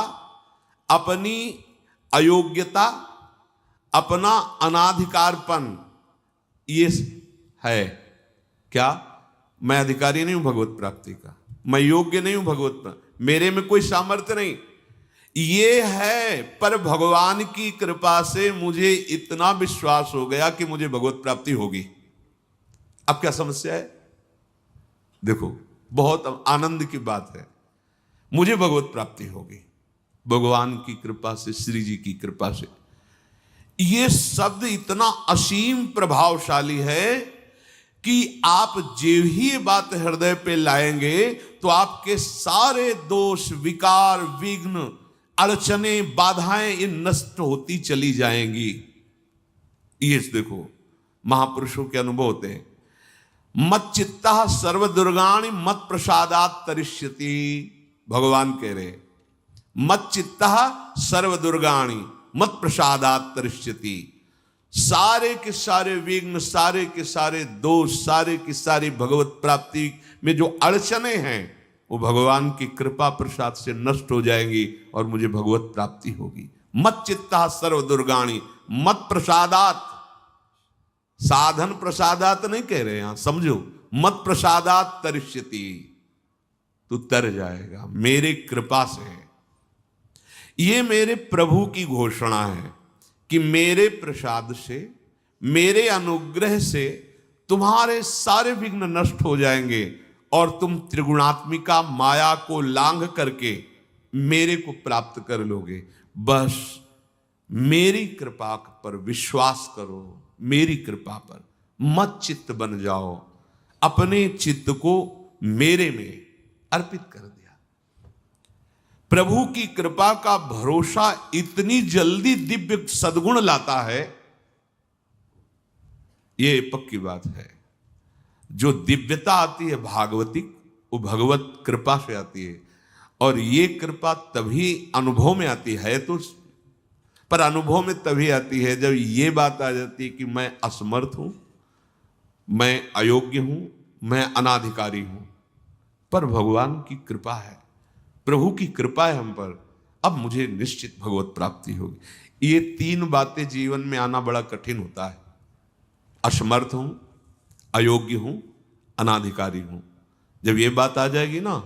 अपनी अयोग्यता, अपना अनाधिकारपन, ये है क्या? मैं अधिकारी नहीं हूं भगवत प्राप्ति का, मैं योग्य नहीं हूं भगवत प्राप्ति, मेरे में कोई सामर्थ्य नहीं, ये है। पर भगवान की कृपा से मुझे इतना विश्वास हो गया कि मुझे भगवत प्राप्ति होगी। अब क्या समस्या है? देखो, बहुत आनंद की बात है, मुझे भगवत प्राप्ति होगी भगवान की कृपा से, श्री जी की कृपा से। ये शब्द इतना असीम प्रभावशाली है कि आप जो ही ये बात हृदय पे लाएंगे तो आपके सारे दोष, विकार, विघ्न, अड़चने, बाधाएं ये नष्ट होती चली जाएंगी। ये देखो, महापुरुषों के अनुभव होते हैं। मत चित्ता सर्व दुर्गाणि मत प्रसादात तरिष्यति, भगवान कह रहे, मत चित्ता सर्व दुर्गाणि मत प्रसादात तरिष्यति। सारे के सारे विघ्न, सारे के सारे दोष, सारे की सारी भगवत प्राप्ति में जो अड़चने हैं वो भगवान की कृपा प्रसाद से नष्ट हो जाएंगी और मुझे भगवत प्राप्ति होगी। मत चित्ता सर्व दुर्गाणि मत प्रसादात, साधन प्रसादात नहीं कह रहे यहां, समझो, मत प्रसादात तरिष्यति, तू तर जाएगा मेरे कृपा से। ये मेरे प्रभु की घोषणा है कि मेरे प्रसाद से, मेरे अनुग्रह से तुम्हारे सारे विघ्न नष्ट हो जाएंगे और तुम त्रिगुणात्मिका माया को लांघ करके मेरे को प्राप्त कर लोगे। बस मेरी कृपा पर विश्वास करो, मेरी कृपा पर मत चित्त बन जाओ। अपने चित्त को मेरे में अर्पित कर दिया। प्रभु की कृपा का भरोसा इतनी जल्दी दिव्य सद्गुण लाता है, ये पक्की बात है। जो दिव्यता आती है भागवतिक, वो भगवत कृपा से आती है, और ये कृपा तभी अनुभव में आती है तो, पर अनुभव में तभी आती है जब ये बात आ जाती है कि मैं असमर्थ हूं, मैं अयोग्य हूं, मैं अनाधिकारी हूं, पर भगवान की कृपा है, प्रभु की कृपा है हम पर, अब मुझे निश्चित भगवत प्राप्ति होगी। ये तीन बातें जीवन में आना बड़ा कठिन होता है। असमर्थ हूं, अयोग्य हूं, अनाधिकारी हूं। जब ये बात आ जाएगी ना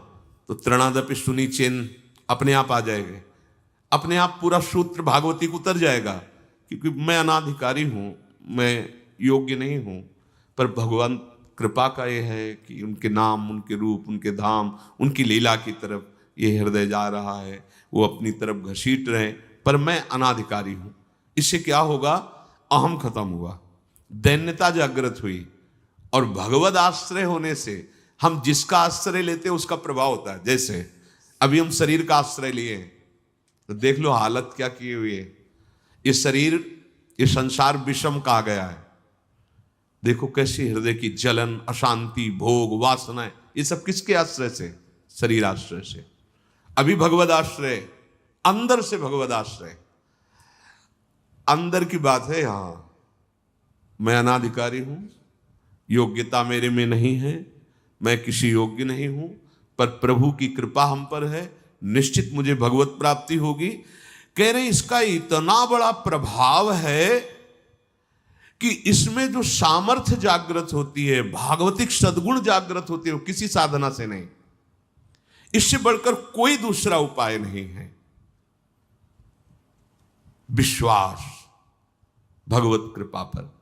तो तृणादपि सुनी चिन्ह अपने आप आ जाएंगे, अपने आप पूरा सूत्र भागवती उतर जाएगा, क्योंकि मैं अनाधिकारी हूं, मैं योग्य नहीं हूं, पर भगवान कृपा का ये है कि उनके नाम, उनके रूप, उनके धाम, उनकी लीला की तरफ ये हृदय जा रहा है, वो अपनी तरफ घसीट रहे, पर मैं अनाधिकारी हूं। इससे क्या होगा? अहम खत्म हुआ, दैन्यता जागृत हुई, और भगवद आश्रय होने से हम जिसका आश्रय लेते हैं उसका प्रभाव होता है। जैसे अभी हम शरीर का आश्रय लिए तो देख लो हालत क्या की हुई है। ये शरीर, ये संसार विषम कहा गया है। देखो कैसी हृदय की जलन, अशांति, भोग, वासनाएं, ये सब किसके आश्रय से? शरीर आश्रय से। अभी भगवद आश्रय, अंदर से भगवद आश्रय, अंदर की बात है। यहां मैं अनाधिकारी हूं, योग्यता मेरे में नहीं है, मैं किसी योग्य नहीं हूं, पर प्रभु की कृपा हम पर है, निश्चित मुझे भगवत प्राप्ति होगी। कह रहे इसका इतना बड़ा प्रभाव है कि इसमें जो सामर्थ्य जागृत होती है, भागवतिक सद्गुण जागृत होती है, वो किसी साधना से नहीं, इससे बढ़कर कोई दूसरा उपाय नहीं है। विश्वास भगवत कृपा पर।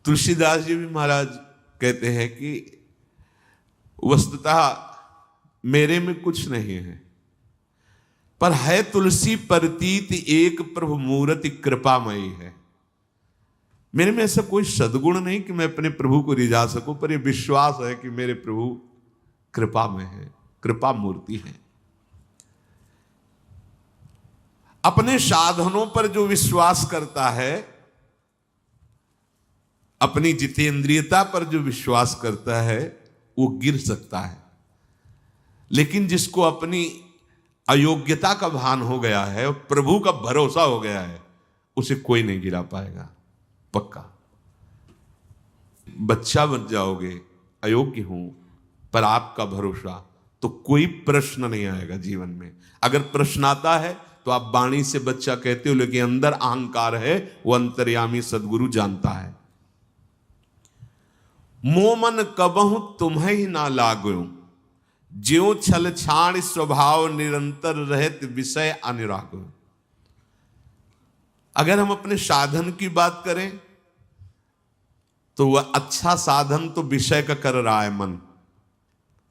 तुलसीदास जी भी महाराज कहते हैं कि वस्तुतः मेरे में कुछ नहीं है, पर है तुलसी प्रतीत एक प्रभु मूर्ति कृपामयी है। मेरे में ऐसा कोई सद्गुण नहीं कि मैं अपने प्रभु को रिझा सकूं, पर यह विश्वास है कि मेरे प्रभु कृपा में है, कृपा मूर्ति है। अपने साधनों पर जो विश्वास करता है, अपनी जितेंद्रियता पर जो विश्वास करता है, वो गिर सकता है, लेकिन जिसको अपनी अयोग्यता का भान हो गया है और प्रभु का भरोसा हो गया है, उसे कोई नहीं गिरा पाएगा, पक्का। बच्चा बन जाओगे, अयोग्य हूं, पर आपका भरोसा, तो कोई प्रश्न नहीं आएगा जीवन में। अगर प्रश्न आता है तो आप वाणी से बच्चा कहते हो, लेकिन अंदर अहंकार है, वो अंतर्यामी सदगुरु जानता है। मोमन कबहु तुम्हें ही ना लागो, ज्यों छल छाण स्वभाव निरंतर रहत विषय अनुराग। अगर हम अपने साधन की बात करें तो वह अच्छा साधन तो विषय का कर रहा है मन।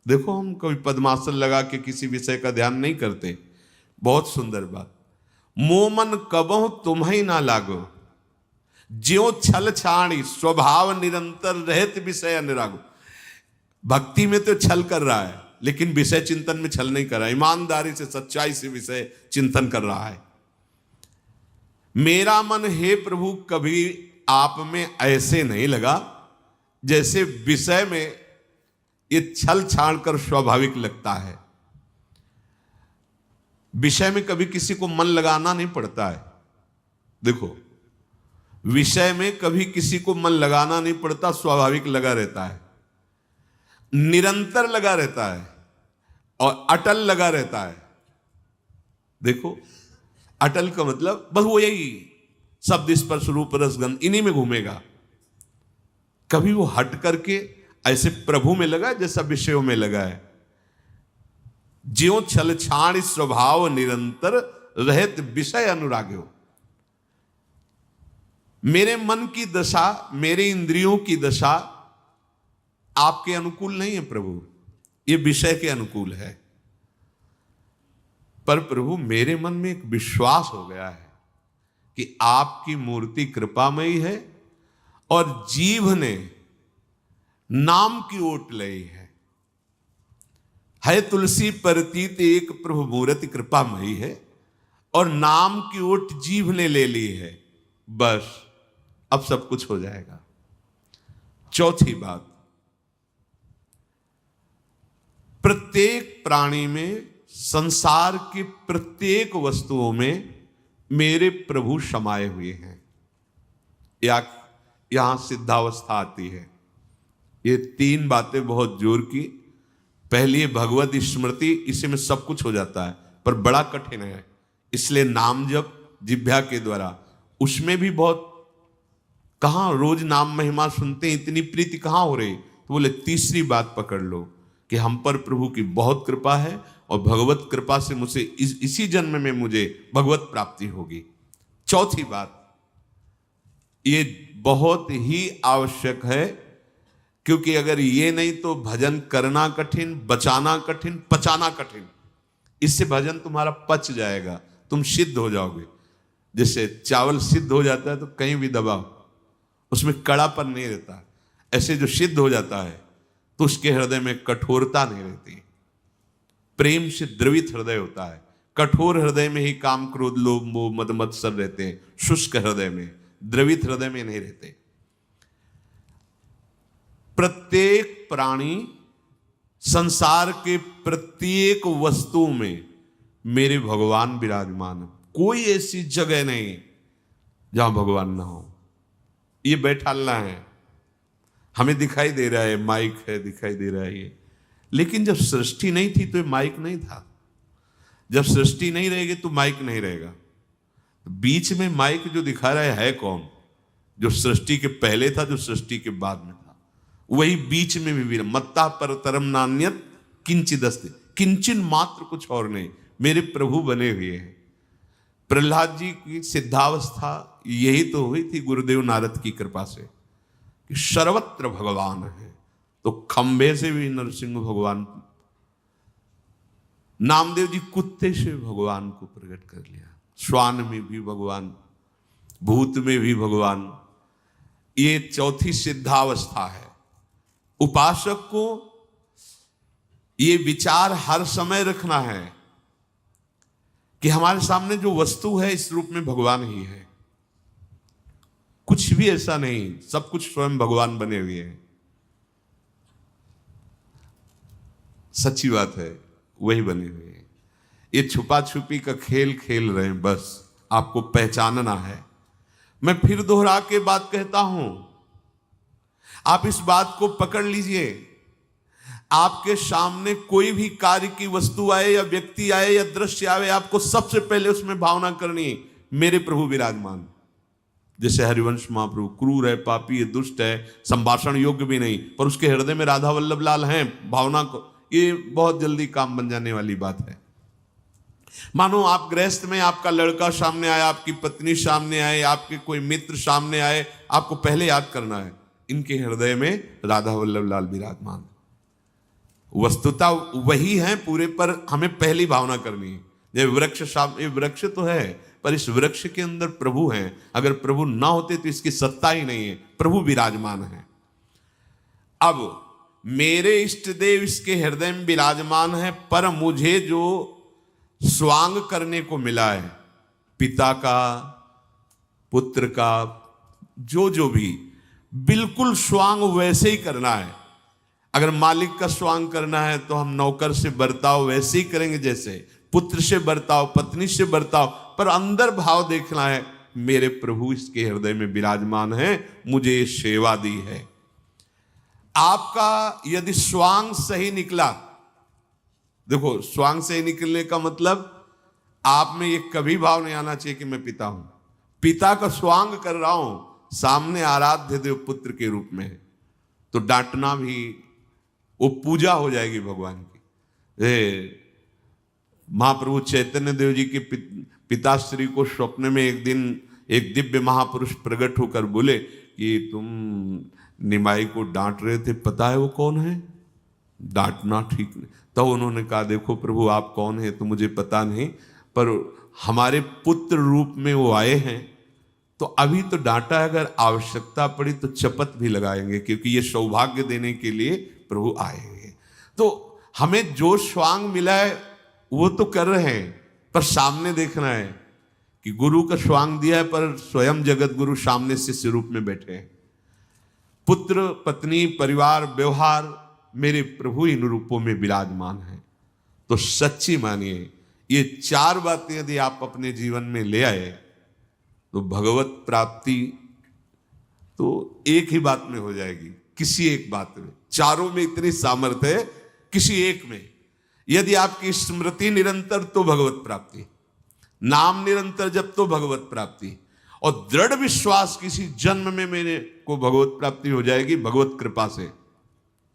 देखो, हम कभी पद्मासन लगा के किसी विषय का ध्यान नहीं करते। बहुत सुंदर बात। मोमन कबहु तुम्हें ना लागो, ज्यों छल छाणी स्वभाव निरंतर रहत विषय अनुराग। भक्ति में तो छल कर रहा है, लेकिन विषय चिंतन में छल नहीं कर रहा है। ईमानदारी से, सच्चाई से विषय चिंतन कर रहा है। मेरा मन हे प्रभु कभी आप में ऐसे नहीं लगा जैसे विषय में ये छल छाड़ कर स्वाभाविक लगता है। विषय में कभी किसी को मन लगाना नहीं पड़ता है। देखो, विषय में कभी किसी को मन लगाना नहीं पड़ता, स्वाभाविक लगा रहता है, निरंतर लगा रहता है और अटल लगा रहता है। देखो, अटल का मतलब बस वो यही शब्द स्पर्श रूप रस गंध, इन्हीं में घूमेगा। कभी वो हट करके ऐसे प्रभु में लगा जैसा विषयों में लगा है। ज्यों छल छाण स्वभाव निरंतर रहत विषय अनुराग्यो। मेरे मन की दशा, मेरे इंद्रियों की दशा आपके अनुकूल नहीं है प्रभु, ये विषय के अनुकूल है। पर प्रभु मेरे मन में एक विश्वास हो गया है कि आपकी मूर्ति कृपामयी है और जीव ने नाम की ओट ली है तुलसी प्रतीत एक प्रभु मूर्ति कृपामयी है, और नाम की ओट जीव ने ले ली है। बस अब सब कुछ हो जाएगा। चौथी बात, प्रत्येक प्राणी में, संसार की प्रत्येक वस्तुओं में मेरे प्रभु समाये हुए हैं। यहां सिद्धावस्था आती है। ये तीन बातें बहुत जोर की। पहली भगवत स्मृति, इसी में सब कुछ हो जाता है, पर बड़ा कठिन है। इसलिए नाम जप जिह्वा के द्वारा, उसमें भी बहुत, कहां रोज नाम महिमा सुनते हैं, इतनी प्रीति कहां हो रही। तो बोले तीसरी बात पकड़ लो कि हम पर प्रभु की बहुत कृपा है और भगवत कृपा से मुझे इसी जन्म में मुझे भगवत प्राप्ति होगी। चौथी बात, ये बहुत ही आवश्यक है, क्योंकि अगर ये नहीं तो भजन करना कठिन, बचाना कठिन, पचाना कठिन। इससे भजन तुम्हारा पच जाएगा, तुम सिद्ध हो जाओगे। जैसे चावल सिद्ध हो जाता है तो कहीं भी दबाओ, उसमें कड़ापन नहीं रहता। ऐसे जो सिद्ध हो जाता है तो उसके हृदय में कठोरता नहीं रहती, प्रेम से द्रवित हृदय होता है। कठोर हृदय में ही काम क्रोध लोभ मोह मद मत्सर रहते हैं, शुष्क हृदय में, द्रवित हृदय में नहीं रहते। प्रत्येक प्राणी, संसार के प्रत्येक वस्तु में मेरे भगवान विराजमान है। कोई ऐसी जगह नहीं जहां भगवान ना हो। ये बैठालना है, हमें दिखाई दे रहा है, माइक है, दिखाई दे रहा है ये, लेकिन जब सृष्टि नहीं थी तो ये माइक नहीं था। जब सृष्टि नहीं रहेगी तो माइक नहीं रहेगा। बीच में माइक जो दिखा रहा है कौन? जो सृष्टि के पहले था, जो सृष्टि के बाद में था, वही बीच में भी मत्ता पर तरम नान्यत किंचिदस्ति, किंचन मात्र कुछ और नहीं, मेरे प्रभु बने हुए हैं। प्रहलाद जी की सिद्धावस्था यही तो हुई थी गुरुदेव नारद की कृपा से, कि सर्वत्र भगवान है। तो खंबे से भी नरसिंह भगवान, नामदेव जी कुत्ते से भगवान को प्रकट कर लिया, श्वान में भी भगवान, भूत में भी भगवान। ये चौथी सिद्धावस्था है। उपासक को ये विचार हर समय रखना है कि हमारे सामने जो वस्तु है इस रूप में भगवान ही है, कुछ भी ऐसा नहीं, सब कुछ स्वयं भगवान बने हुए हैं। सच्ची बात है, वही बने हुए हैं। ये छुपा छुपी का खेल खेल रहे हैं, बस आपको पहचानना है। मैं फिर दोहरा के बात कहता हूं, आप इस बात को पकड़ लीजिए, आपके सामने कोई भी कार्य की वस्तु आए या व्यक्ति आए या दृश्य आए, आपको सबसे पहले उसमें भावना करनी है मेरे प्रभु विराजमान। जैसे हरिवंश महाप्रभु क्रूर है, पापी है, दुष्ट है, संभाषण योग्य भी नहीं, पर उसके हृदय में राधा वल्लभ लाल हैं, भावना को, ये बहुत जल्दी काम बन जाने वाली बात है। मानो आप गृहस्थ में, आपका लड़का सामने आए, आपकी पत्नी सामने आए, आपके कोई मित्र सामने आए, आपको पहले याद करना है इनके हृदय में राधा वल्लभ लाल विराजमान। वस्तुता वही है पूरे, पर हमें पहली भावना करनी है। ये वृक्ष तो है, पर इस वृक्ष के अंदर प्रभु हैं। अगर प्रभु ना होते तो इसकी सत्ता ही नहीं है, प्रभु विराजमान है। अब मेरे इष्ट देव इसके हृदय में विराजमान है, पर मुझे जो स्वांग करने को मिला है, पिता का, पुत्र का, जो भी, बिल्कुल स्वांग वैसे ही करना है। अगर मालिक का स्वांग करना है तो हम नौकर से बर्ताव वैसे ही करेंगे, जैसे पुत्र से बर्ताव, पत्नी से बर्ताव, पर अंदर भाव देखना है मेरे प्रभु इसके हृदय में विराजमान है, मुझे ये सेवा दी है। आपका यदि स्वांग सही निकला, देखो स्वांग सही निकलने का मतलब आप में ये कभी भाव नहीं आना चाहिए कि मैं पिता हूं। पिता का स्वांग कर रहा हूं, सामने आराध्य देव पुत्र के रूप में है, तो डांटना भी वो पूजा हो जाएगी भगवान की। महाप्रभु चैतन्य देव जी के पिताश्री को स्वप्न में एक दिन एक दिव्य महापुरुष प्रकट होकर बोले कि तुम निमाई को डांट रहे थे, पता है वो कौन है? डांटना ठीक नहीं। तो उन्होंने कहा देखो प्रभु आप कौन है तो मुझे पता नहीं, पर हमारे पुत्र रूप में वो आए हैं, तो अभी तो डांटा है, अगर आवश्यकता पड़ी तो चपत भी लगाएंगे, क्योंकि ये सौभाग्य देने के लिए प्रभु आए हैं। तो हमें जो स्वांग मिला है वो तो कर रहे हैं, पर सामने देखना है कि गुरु का स्वांग दिया है, पर स्वयं जगत गुरु सामने शिष्य रूप में बैठे हैं। पुत्र, पत्नी, परिवार, व्यवहार, मेरे प्रभु इन रूपों में विराजमान है। तो सच्ची मानिए ये चार बातें यदि आप अपने जीवन में ले आए तो भगवत प्राप्ति तो एक ही बात में हो जाएगी, किसी एक बात में। चारों में इतनी सामर्थ्य है, किसी एक में यदि आपकी स्मृति निरंतर तो भगवत प्राप्ति, नाम निरंतर जब तो भगवत प्राप्ति, और दृढ़ विश्वास किसी जन्म में मेरे को भगवत प्राप्ति हो जाएगी भगवत कृपा से,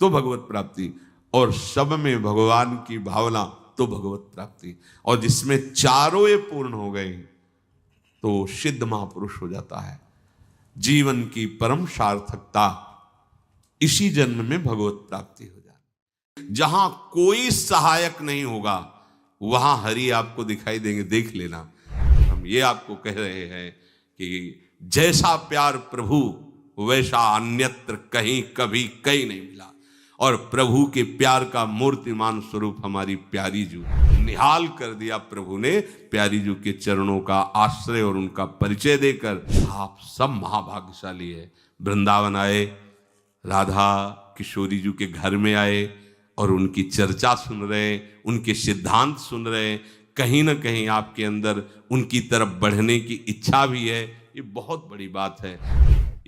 तो भगवत प्राप्ति, और सब में भगवान की भावना तो भगवत प्राप्ति। और जिसमें चारों ये पूर्ण हो गए तो सिद्ध महापुरुष हो जाता है। जीवन की परम सार्थकता इसी जन्म में भगवत प्राप्ति हो जाती। जहां कोई सहायक नहीं होगा वहां हरि आपको दिखाई देंगे, देख लेना। हम ये आपको कह रहे हैं कि जैसा प्यार प्रभु वैसा अन्यत्र कहीं कभी कहीं नहीं मिला, और प्रभु के प्यार का मूर्तिमान स्वरूप हमारी प्यारी जू निहाल कर दिया प्रभु ने। प्यारी जू के चरणों का आश्रय और उनका परिचय देकर आप सब महाभाग्यशाली है। वृंदावन आए, राधा किशोरी जी के घर में आए और उनकी चर्चा सुन रहे, उनके सिद्धांत सुन रहे, कहीं ना कहीं आपके अंदर उनकी तरफ बढ़ने की इच्छा भी है। ये बहुत बड़ी बात है।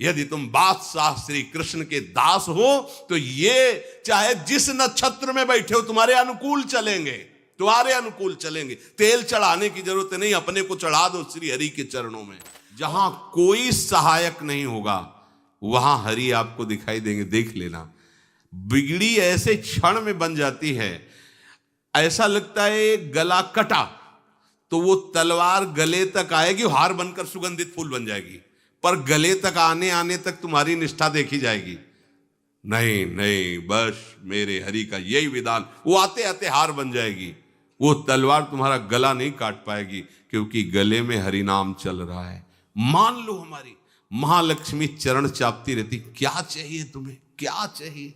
यदि तुम बादशाह श्री कृष्ण के दास हो तो ये चाहे जिस नक्षत्र में बैठे हो तुम्हारे अनुकूल चलेंगे, तुम्हारे अनुकूल चलेंगे। तेल चढ़ाने की जरूरत नहीं, अपने को चढ़ा दो श्री हरि के चरणों में। जहां कोई सहायक नहीं होगा वहां हरि आपको दिखाई देंगे, देख लेना। बिगड़ी ऐसे क्षण में बन जाती है, ऐसा लगता है गला कटा तो वो तलवार गले तक आएगी, हार बनकर सुगंधित फूल बन जाएगी, पर गले तक आने आने तक तुम्हारी निष्ठा देखी जाएगी। नहीं नहीं, बस मेरे हरि का यही विधान, वो आते आते हार बन जाएगी। वो तलवार तुम्हारा गला नहीं काट पाएगी, क्योंकि गले में हरि नाम चल रहा है। मान लो हमारी महालक्ष्मी चरण चापती रहती, क्या चाहिए तुम्हें, क्या चाहिए?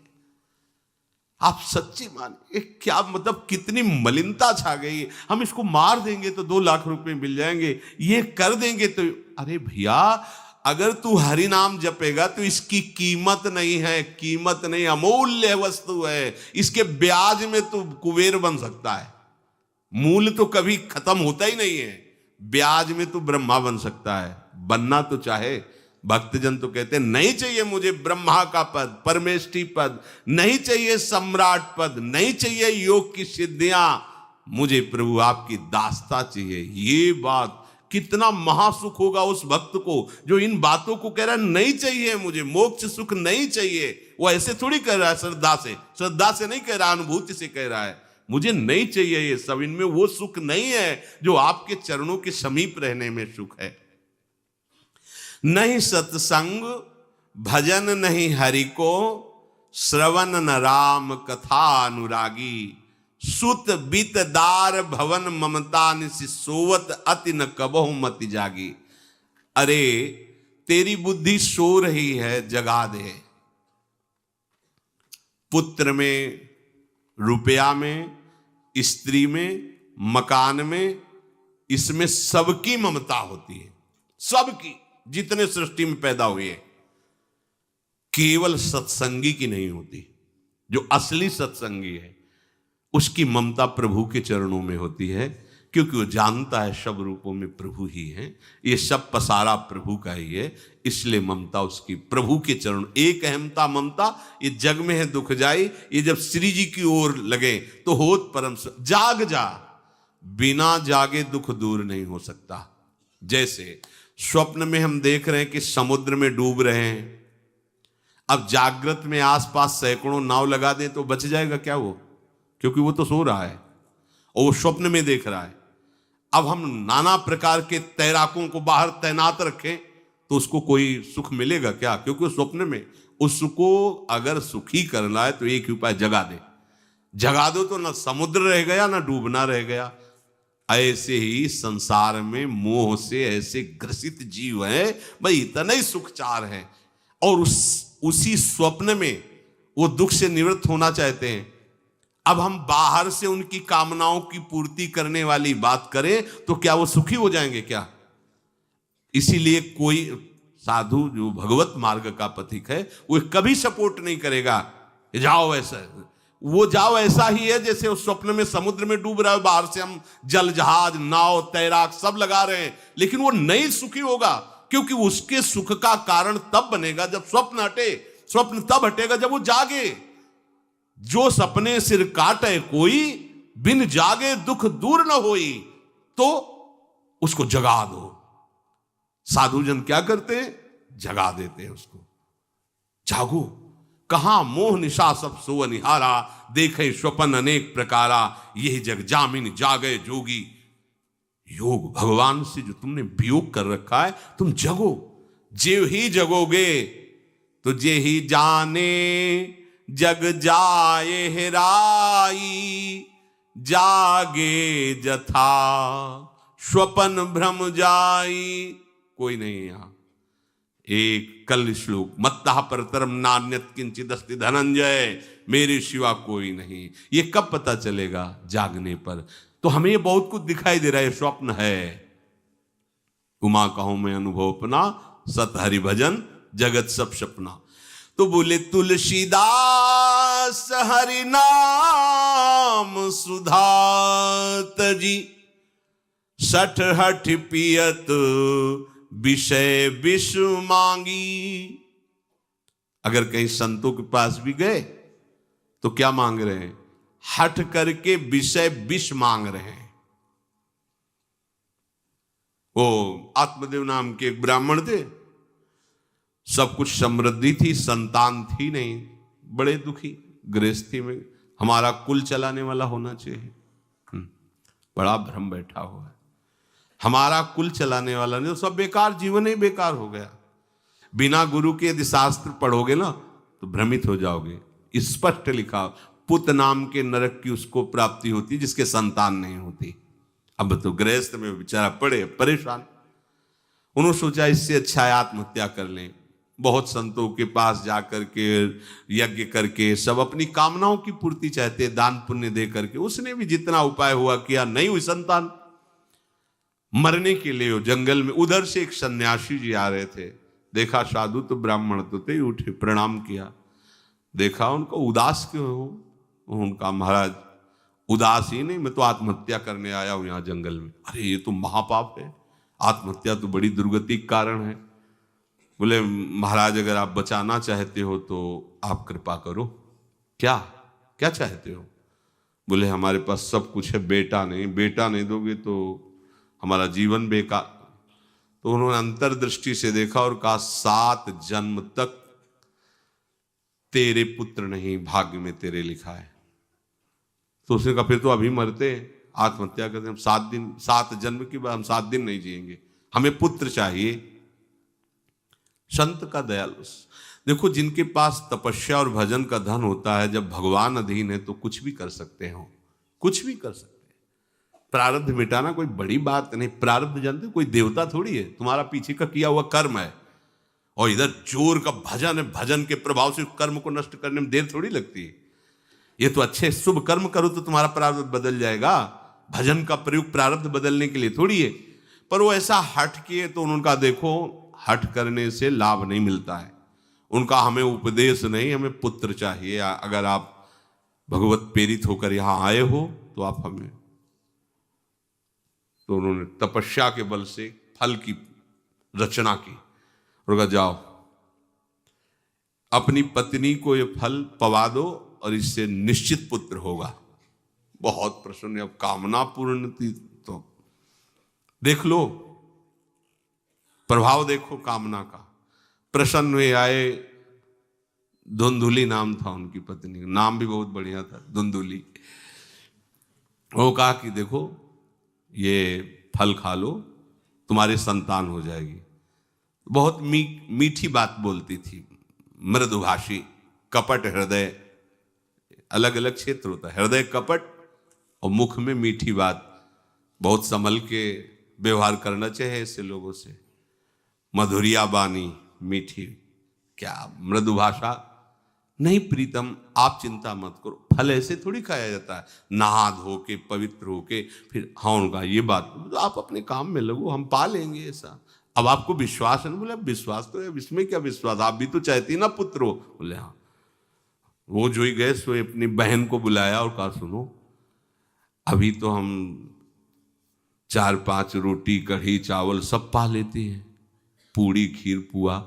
आप सच्ची मानिए, क्या मतलब कितनी मलिनता छा गई है। हम इसको मार देंगे तो 2 लाख रुपए मिल जाएंगे, ये कर देंगे तो, अरे भैया अगर तू हरि नाम जपेगा तो इसकी कीमत नहीं है, कीमत नहीं, अमूल्य वस्तु है। इसके ब्याज में तू कुबेर बन सकता है। मूल तो कभी खत्म होता ही नहीं है, ब्याज में तू ब्रह्मा बन सकता है। बनना तो चाहे भक्तजन तो कहते हैं नहीं चाहिए मुझे ब्रह्मा का पद, परमेष्ठी पद, नहीं चाहिए सम्राट पद, नहीं चाहिए योग की सिद्धियां, मुझे प्रभु आपकी दास्ता चाहिए। ये बात कितना महासुख होगा उस भक्त को जो इन बातों को कह रहा है नहीं चाहिए मुझे, मोक्ष सुख नहीं चाहिए। वो ऐसे थोड़ी कह रहा है, श्रद्धा से नहीं कह रहा, अनुभूति से कह रहा है मुझे नहीं चाहिए ये सब, इनमें वो सुख नहीं है जो आपके चरणों के समीप रहने में सुख है। नहीं सत्संग भजन नहीं हरि को, श्रवण न राम कथा अनुरागी, सुत बीतदार भवन ममता निसि सोवत अति न कबहु मति जागी। अरे तेरी बुद्धि सो रही है, जगा दे। पुत्र में, रुपया में, स्त्री में, मकान में, इसमें सबकी ममता होती है, सबकी, जितने सृष्टि में पैदा हुए, केवल सत्संगी की नहीं होती। जो असली सत्संगी है उसकी ममता प्रभु के चरणों में होती है, क्योंकि वो जानता है सब रूपों में प्रभु ही है, ये सब पसारा प्रभु का ही है, इसलिए ममता उसकी प्रभु के चरण। एक अहमता ममता ये जग में है दुख जाई, ये जब श्री जी की ओर लगे तो होत परम। जाग जा, बिना जागे दुख दूर नहीं हो सकता। जैसे स्वप्न में हम देख रहे हैं कि समुद्र में डूब रहे हैं, अब जागृत में आसपास सैकड़ों नाव लगा दें तो बच जाएगा क्या वो? क्योंकि वो तो सो रहा है और वो स्वप्न में देख रहा है। अब हम नाना प्रकार के तैराकों को बाहर तैनात रखें तो उसको कोई सुख मिलेगा क्या? क्योंकि स्वप्न में उसको अगर सुखी करना है तो एक ही उपाय, जगा दे। जगा दो तो ना समुद्र रह गया ना डूबना रह गया। ऐसे ही संसार में मोह से ऐसे ग्रसित जीव है, भाई इतना ही सुख चार है, और उसी स्वप्न में वो दुख से निवृत्त होना चाहते हैं। अब हम बाहर से उनकी कामनाओं की पूर्ति करने वाली बात करें तो क्या वो सुखी हो जाएंगे क्या? इसीलिए कोई साधु जो भगवत मार्ग का पथिक है वो कभी सपोर्ट नहीं करेगा जाओ ऐसा, वो जाओ ऐसा ही है जैसे उस स्वप्न में समुद्र में डूब रहा है, बाहर से हम जल जहाज नाव तैराक सब लगा रहे हैं, लेकिन वो नहीं सुखी होगा, क्योंकि उसके सुख का कारण तब बनेगा जब स्वप्न हटे। स्वप्न तब हटेगा जब वो जागे। जो सपने सिर काटे कोई, बिन जागे दुख दूर न होई, तो उसको जगा दो। साधुजन क्या करते हैं? जगा देते हैं उसको। जागो, कहां मोह निशा सब सो निहारा, देखे स्वपन अनेक प्रकारा, यही जग जामिन जागे जोगी। योग भगवान से जो तुमने वियोग कर रखा है, तुम जगो। जे ही जगोगे तो जे ही जाने जग जाए हेराई, जागे जथा स्वपन भ्रम जाई। कोई नहीं यहां। एक कल श्लोक, मत्तः परतरम नान्यत किंचित अस्ति धनंजय, मेरे सिवा कोई नहीं। ये कब पता चलेगा? जागने पर। तो हमें ये बहुत कुछ दिखाई दे रहा है, स्वप्न है। उमा कहूं मैं अनुभव अपना, सत हरि भजन जगत सब सपना। तो बोले तुलसीदास हरि नाम सुधा तजी, सठ हठ पियत विषय विष मांगी। अगर कहीं संतों के पास भी गए तो क्या मांग रहे हैं? हठ करके विषय विष मांग रहे हैं। वो आत्मदेव नाम के एक ब्राह्मण थे, सब कुछ समृद्धि थी, संतान थी नहीं, बड़े दुखी गृहस्थी में। हमारा कुल चलाने वाला होना चाहिए, बड़ा भ्रम बैठा हुआ है। हमारा कुल चलाने वाला नहीं, तो सब बेकार, जीवन ही बेकार हो गया। बिना गुरु के यदि शास्त्र पढ़ोगे ना तो भ्रमित हो जाओगे। स्पष्ट लिखा, पुत नाम के नरक की उसको प्राप्ति होती जिसके संतान नहीं होती। अब तो गृहस्थ में बेचारा पड़े परेशान। उन्होंने सोचा इससे अच्छा है आत्महत्या कर लें। बहुत संतों के पास जाकर के यज्ञ करके सब अपनी कामनाओं की पूर्ति चाहते, दान पुण्य दे करके। उसने भी जितना उपाय हुआ किया, नहीं हुई संतान। मरने के लिए जंगल में, उधर से एक सन्यासी जी आ रहे थे, देखा साधु तो ब्राह्मण तो थे, उठे प्रणाम किया, देखा उनको उदास क्यों हो? उनका महाराज उदास ही नहीं, मैं तो आत्महत्या करने आया हूं यहां जंगल में। अरे ये तो महापाप है, आत्महत्या तो बड़ी दुर्गति का कारण है। बोले महाराज अगर आप बचाना चाहते हो तो आप कृपा करो। क्या क्या चाहते हो? बोले हमारे पास सब कुछ है, बेटा नहीं दोगे तो हमारा जीवन बेकार। तो उन्होंने अंतर्दृष्टि से देखा और कहा 7 जन्म तक तेरे पुत्र नहीं भाग्य में तेरे लिखा है। तो उसने कहा फिर तो अभी मरते, आत्महत्या करते, हम 7 जन्म की बात, हम 7 दिन नहीं जिएंगे, हमें पुत्र चाहिए। संत का दयालु। देखो जिनके पास तपस्या और भजन का धन होता है, जब भगवान अधीन है तो कुछ भी कर सकते हो, कुछ भी कर सकते हैं। प्रारब्ध मिटाना कोई बड़ी बात नहीं। प्रारब्ध जानते कोई देवता थोड़ी है, तुम्हारा पीछे का किया हुआ कर्म है। और इधर जोर का भजन है, भजन के प्रभाव से कर्म को नष्ट करने में देर थोड़ी लगती है। ये तो अच्छे शुभ कर्म करो तो तुम्हारा प्रारब्ध बदल जाएगा। भजन का प्रयोग प्रारब्ध बदलने के लिए थोड़ी है। पर वो ऐसा हट किए तो उनका देखो, हट करने से लाभ नहीं मिलता है। उनका हमें उपदेश नहीं, हमें पुत्र चाहिए। अगर आप भगवत प्रेरित होकर यहां आए हो तो आप हमें। तो उन्होंने तपस्या के बल से फल की रचना की और कहा जाओ अपनी पत्नी को ये फल पवा दो और इससे निश्चित पुत्र होगा। बहुत प्रसन्न। अब कामना पूर्ण थी तो देख लो, प्रभाव देखो कामना का। प्रसन्न हुए आए। धुंधुली नाम था उनकी पत्नी का, नाम भी बहुत बढ़िया था, धुंधुली। वो कहा कि देखो ये फल खा लो, तुम्हारी संतान हो जाएगी। बहुत मीठी बात बोलती थी, मृदुभाषी, कपट हृदय। अलग अलग क्षेत्र होता है, हृदय कपट और मुख में मीठी बात। बहुत संभल के व्यवहार करना चाहिए ऐसे लोगों से। मधुरिया बानी, मीठी, क्या मृदु भाषा। नहीं प्रीतम, आप चिंता मत करो, फल ऐसे थोड़ी खाया जाता है, नहा धो के पवित्र होके फिर। हाँ उनका ये बात, तो आप अपने काम में लगो, हम पा लेंगे ऐसा। अब आपको विश्वास है ना? बोले विश्वास तो है, इसमें क्या विश्वास, आप भी तो चाहती ना पुत्र हो। बोले हाँ। वो जो ही गए सो अपनी बहन को बुलाया और कहा सुनो, अभी तो हम 4-5 रोटी कढ़ी चावल सब पा लेते हैं, पूड़ी खीर पुआ।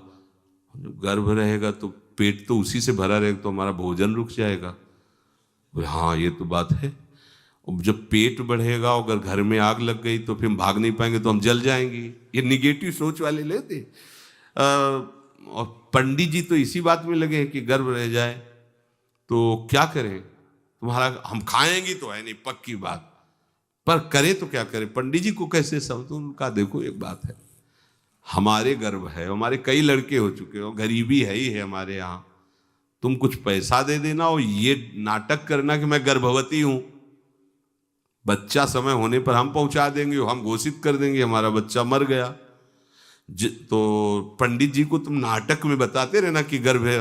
जब गर्भ रहेगा तो पेट तो उसी से भरा रहेगा, तो हमारा भोजन रुक जाएगा। बोले हाँ ये तो बात है। और जब पेट बढ़ेगा, अगर घर में आग लग गई तो फिर हम भाग नहीं पाएंगे, तो हम जल जाएंगे। ये निगेटिव सोच वाले लेते। और पंडित जी तो इसी बात में लगे हैं कि गर्भ रह जाए तो क्या करें, तुम्हारा हम खाएंगे तो है नहीं पक्की बात, पर करें तो क्या करें। पंडित जी को कैसे समझ। उनका देखो एक बात है, हमारे गर्भ है, हमारे कई लड़के हो चुके हो, गरीबी है ही है हमारे यहाँ, तुम कुछ पैसा दे देना और ये नाटक करना कि मैं गर्भवती हूं। बच्चा समय होने पर हम पहुंचा देंगे, हम घोषित कर देंगे हमारा बच्चा मर गया। तो पंडित जी को तुम नाटक में बताते रहना कि गर्भ है,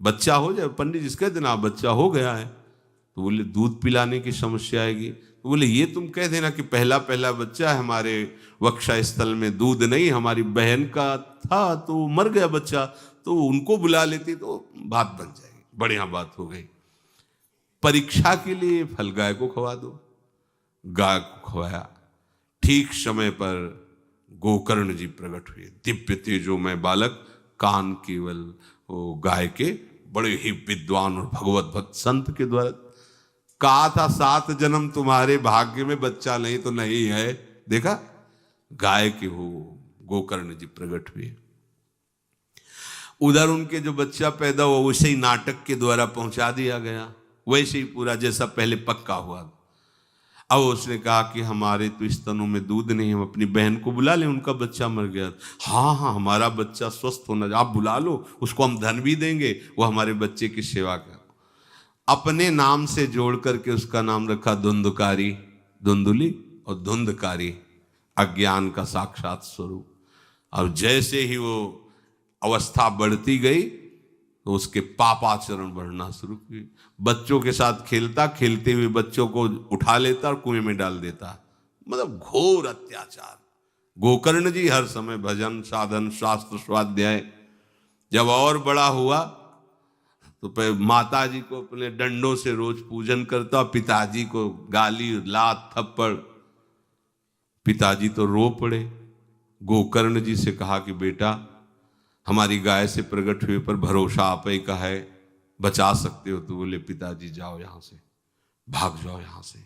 बच्चा हो जाए। पंडित जी कह देना बच्चा हो गया है। तो बोले दूध पिलाने की समस्या आएगी। तो बोले ये तुम कह देना कि पहला पहला बच्चा है, हमारे वक्षा स्थल में दूध नहीं, हमारी बहन का था तो मर गया बच्चा, तो उनको बुला लेती तो बात बन जाएगी, बढ़िया बात हो गई। परीक्षा के लिए फल गाय को खवा दो। गाय को खवाया, ठीक समय पर गोकर्ण जी प्रकट हुए, दिव्य तेजोमय बालक, कान केवल वो गाय के, बड़े ही विद्वान और भगवत भक्त संत के द्वारा। कहा था 7 जन्म तुम्हारे भाग्य में, बच्चा नहीं तो नहीं है। देखा गाय के हो गोकर्ण जी प्रकट हुए। उधर उनके जो बच्चा पैदा हुआ वैसे ही नाटक के द्वारा पहुंचा दिया गया, वैसे ही पूरा जैसा पहले पक्का हुआ। अब उसने कहा कि हमारे तो स्तनों में दूध नहीं, हम अपनी बहन को बुला लें, उनका बच्चा मर गया। हाँ हाँ हमारा बच्चा स्वस्थ होना, आप बुला लो, उसको हम धन भी देंगे, वो हमारे बच्चे की सेवा कर। अपने नाम से जोड़ करके उसका नाम रखा धुंधकारी, धुंधुली और धुंधकारी, अज्ञान का साक्षात स्वरूप। और जैसे ही वो अवस्था बढ़ती गई तो उसके पापाचरण बढ़ना शुरू हुई। बच्चों के साथ खेलता, खेलते हुए बच्चों को उठा लेता और कुएं में डाल देता। मतलब घोर अत्याचार। गोकर्ण जी हर समय भजन साधन शास्त्र स्वाध्याय। जब और बड़ा हुआ तो माता जी को अपने डंडों से रोज पूजन करता, पिताजी को गाली लात थप्पड़। पिताजी तो रो पड़े। गोकर्ण जी से कहा कि बेटा हमारी गाय से प्रकट हुए पर भरोसा आप ही का है, बचा सकते हो। तो बोले पिताजी जाओ यहाँ से, भाग जाओ यहाँ से,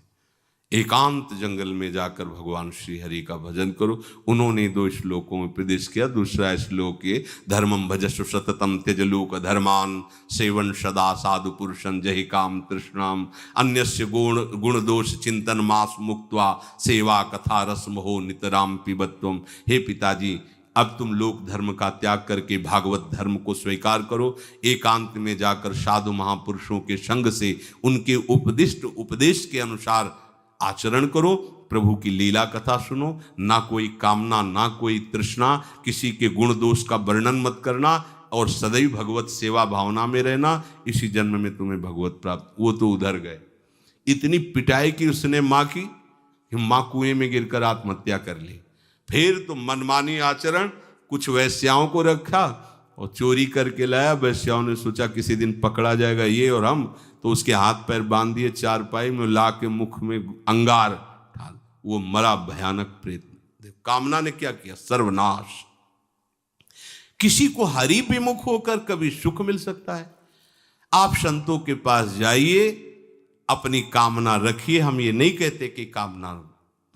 एकांत जंगल में जाकर भगवान श्री हरि का भजन करो। उन्होंने 2 श्लोकों में उपदेश किया। दूसरा श्लोक ये, धर्मम भजस्व सततम त्यज लोक धर्मान सेवन सदा साधु पुरुषं जहि काम तृष्णाम अन्यस्य गुण दोष चिंतन मास मुक्त्वा सेवा कथा रसम हो नितराम पिबत्वम। हे पिताजी, अब तुम लोक धर्म का त्याग करके भागवत धर्म को स्वीकार करो, एकांत में जाकर साधु महापुरुषों के संग से उनके उपदिष्ट उपदेश के अनुसार आचरण करो, प्रभु की लीला कथा सुनो, ना कोई कामना ना कोई तृष्णा, किसी के गुण दोष का वर्णन मत करना और सदैव भगवत सेवा भावना में रहना, इसी जन्म में तुम्हें भगवत प्राप्त। वो तो उधर गए, इतनी पिटाई की उसने माँ की कि माँ कुएं में गिरकर आत्महत्या कर ली। फिर तो मनमानी आचरण, कुछ वैश्याओं को रखा और चोरी करके लाया। वैश्याओं ने सोचा किसी दिन पकड़ा जाएगा ये और हम, तो उसके हाथ पैर बांध दिए चारपाई में, ला के मुख में अंगार डाल, वो मरा भयानक प्रेत। कामना ने क्या किया, सर्वनाश। किसी को हरि विमुख होकर कभी सुख मिल सकता है? आप संतों के पास जाइए, अपनी कामना रखिए। हम ये नहीं कहते कि कामना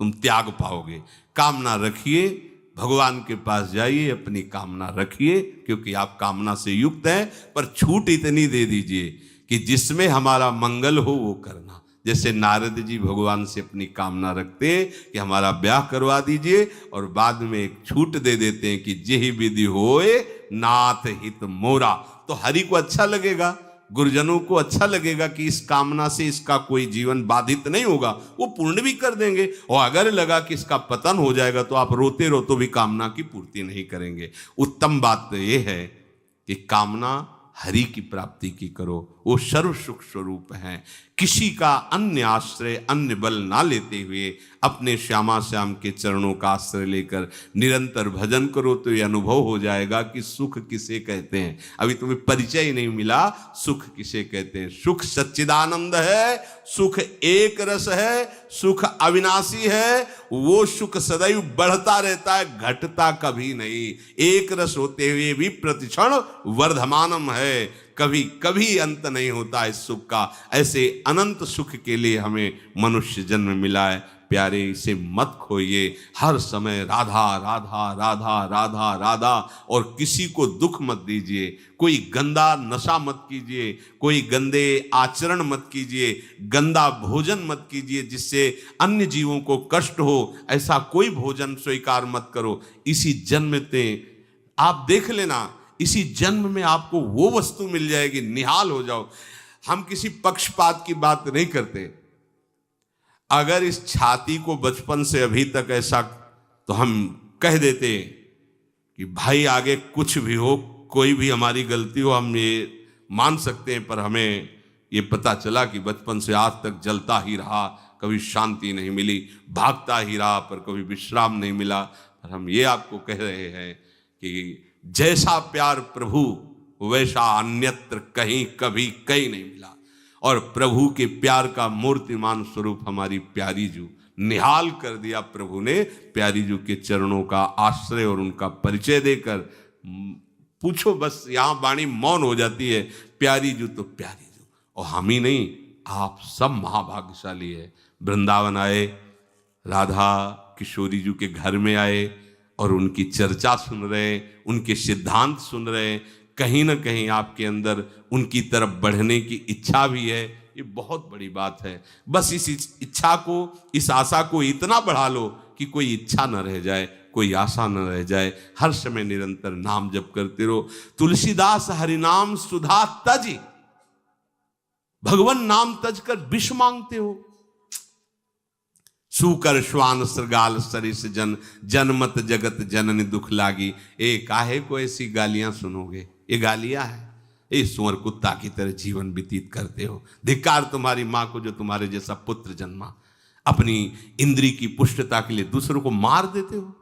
तुम त्याग पाओगे, कामना रखिए, भगवान के पास जाइए, अपनी कामना रखिए, क्योंकि आप कामना से युक्त हैं। पर छूट इतनी दे दीजिए कि जिसमें हमारा मंगल हो वो करना। जैसे नारद जी भगवान से अपनी कामना रखते हैं कि हमारा ब्याह करवा दीजिए, और बाद में एक छूट दे देते हैं कि जेहि विधि होए नाथ हित मोरा। तो हरि को अच्छा लगेगा, गुरुजनों को अच्छा लगेगा कि इस कामना से इसका कोई जीवन बाधित नहीं होगा, वो पूर्ण भी कर देंगे। और अगर लगा कि इसका पतन हो जाएगा तो आप रोते रोते भी कामना की पूर्ति नहीं करेंगे। उत्तम बात तो ये है कि कामना हरि की प्राप्ति की करो, वो सर्व सुख स्वरूप हैं। किसी का अन्य आश्रय अन्य बल ना लेते हुए अपने श्यामा श्याम के चरणों का आश्रय लेकर निरंतर भजन करो, तो ये अनुभव हो जाएगा कि सुख किसे कहते हैं। अभी तुम्हें परिचय ही नहीं मिला, सुख किसे कहते हैं। सुख सच्चिदानंद है, सुख एक रस है, सुख अविनाशी है। वो सुख सदैव बढ़ता रहता है, घटता कभी नहीं। एक रस होते हुए भी प्रतिक्षण वर्धमानम है, कभी कभी अंत नहीं होता इस सुख का। ऐसे अनंत सुख के लिए हमें मनुष्य जन्म मिला है। प्यारे, इसे मत खोइए। हर समय राधा राधा राधा राधा राधा, और किसी को दुख मत दीजिए। कोई गंदा नशा मत कीजिए, कोई गंदे आचरण मत कीजिए, गंदा भोजन मत कीजिए जिससे अन्य जीवों को कष्ट हो। ऐसा कोई भोजन स्वीकार मत करो। इसी जन्म में आप देख लेना, इसी जन्म में आपको वो वस्तु मिल जाएगी, निहाल हो जाओ। हम किसी पक्षपात की बात नहीं करते। अगर इस छाती को बचपन से अभी तक ऐसा, तो हम कह देते कि भाई आगे कुछ भी हो, कोई भी हमारी गलती हो, हम ये मान सकते हैं। पर हमें ये पता चला कि बचपन से आज तक जलता ही रहा, कभी शांति नहीं मिली, भागता ही रहा, पर कभी विश्राम नहीं मिला। पर हम ये आपको कह रहे हैं कि जैसा प्यार प्रभु, वैसा अन्यत्र कहीं कभी कहीं नहीं मिला। और प्रभु के प्यार का मूर्तिमान स्वरूप हमारी प्यारी जू, निहाल कर दिया प्रभु ने प्यारी जू के चरणों का आश्रय और उनका परिचय देकर। पूछो बस, यहाँ वाणी मौन हो जाती है। प्यारी जू तो प्यारी जू, और हम ही नहीं, आप सब महाभाग्यशाली है। वृंदावन आए, राधा किशोरी जू के घर में आए और उनकी चर्चा सुन रहे, उनके सिद्धांत सुन रहे। कहीं ना कहीं आपके अंदर उनकी तरफ बढ़ने की इच्छा भी है। ये बहुत बड़ी बात है। बस इस इच्छा को, इस आशा को इतना बढ़ा लो कि कोई इच्छा न रह जाए, कोई आशा न रह जाए। हर समय निरंतर नाम जप करते रहो। तुलसीदास हरिनाम सुधा तज, भगवान नाम तज कर विष मांगते हो। सूकर श्वान श्रृगाल सरिस जन, जनमत जगत जननी दुख लागी। ए काहे को ऐसी गालियां सुनोगे? ये गालियां है। ये सुअर कुत्ता की तरह जीवन व्यतीत करते हो। धिक्कार तुम्हारी माँ को जो तुम्हारे जैसा पुत्र जन्मा। अपनी इंद्री की पुष्टता के लिए दूसरों को मार देते हो,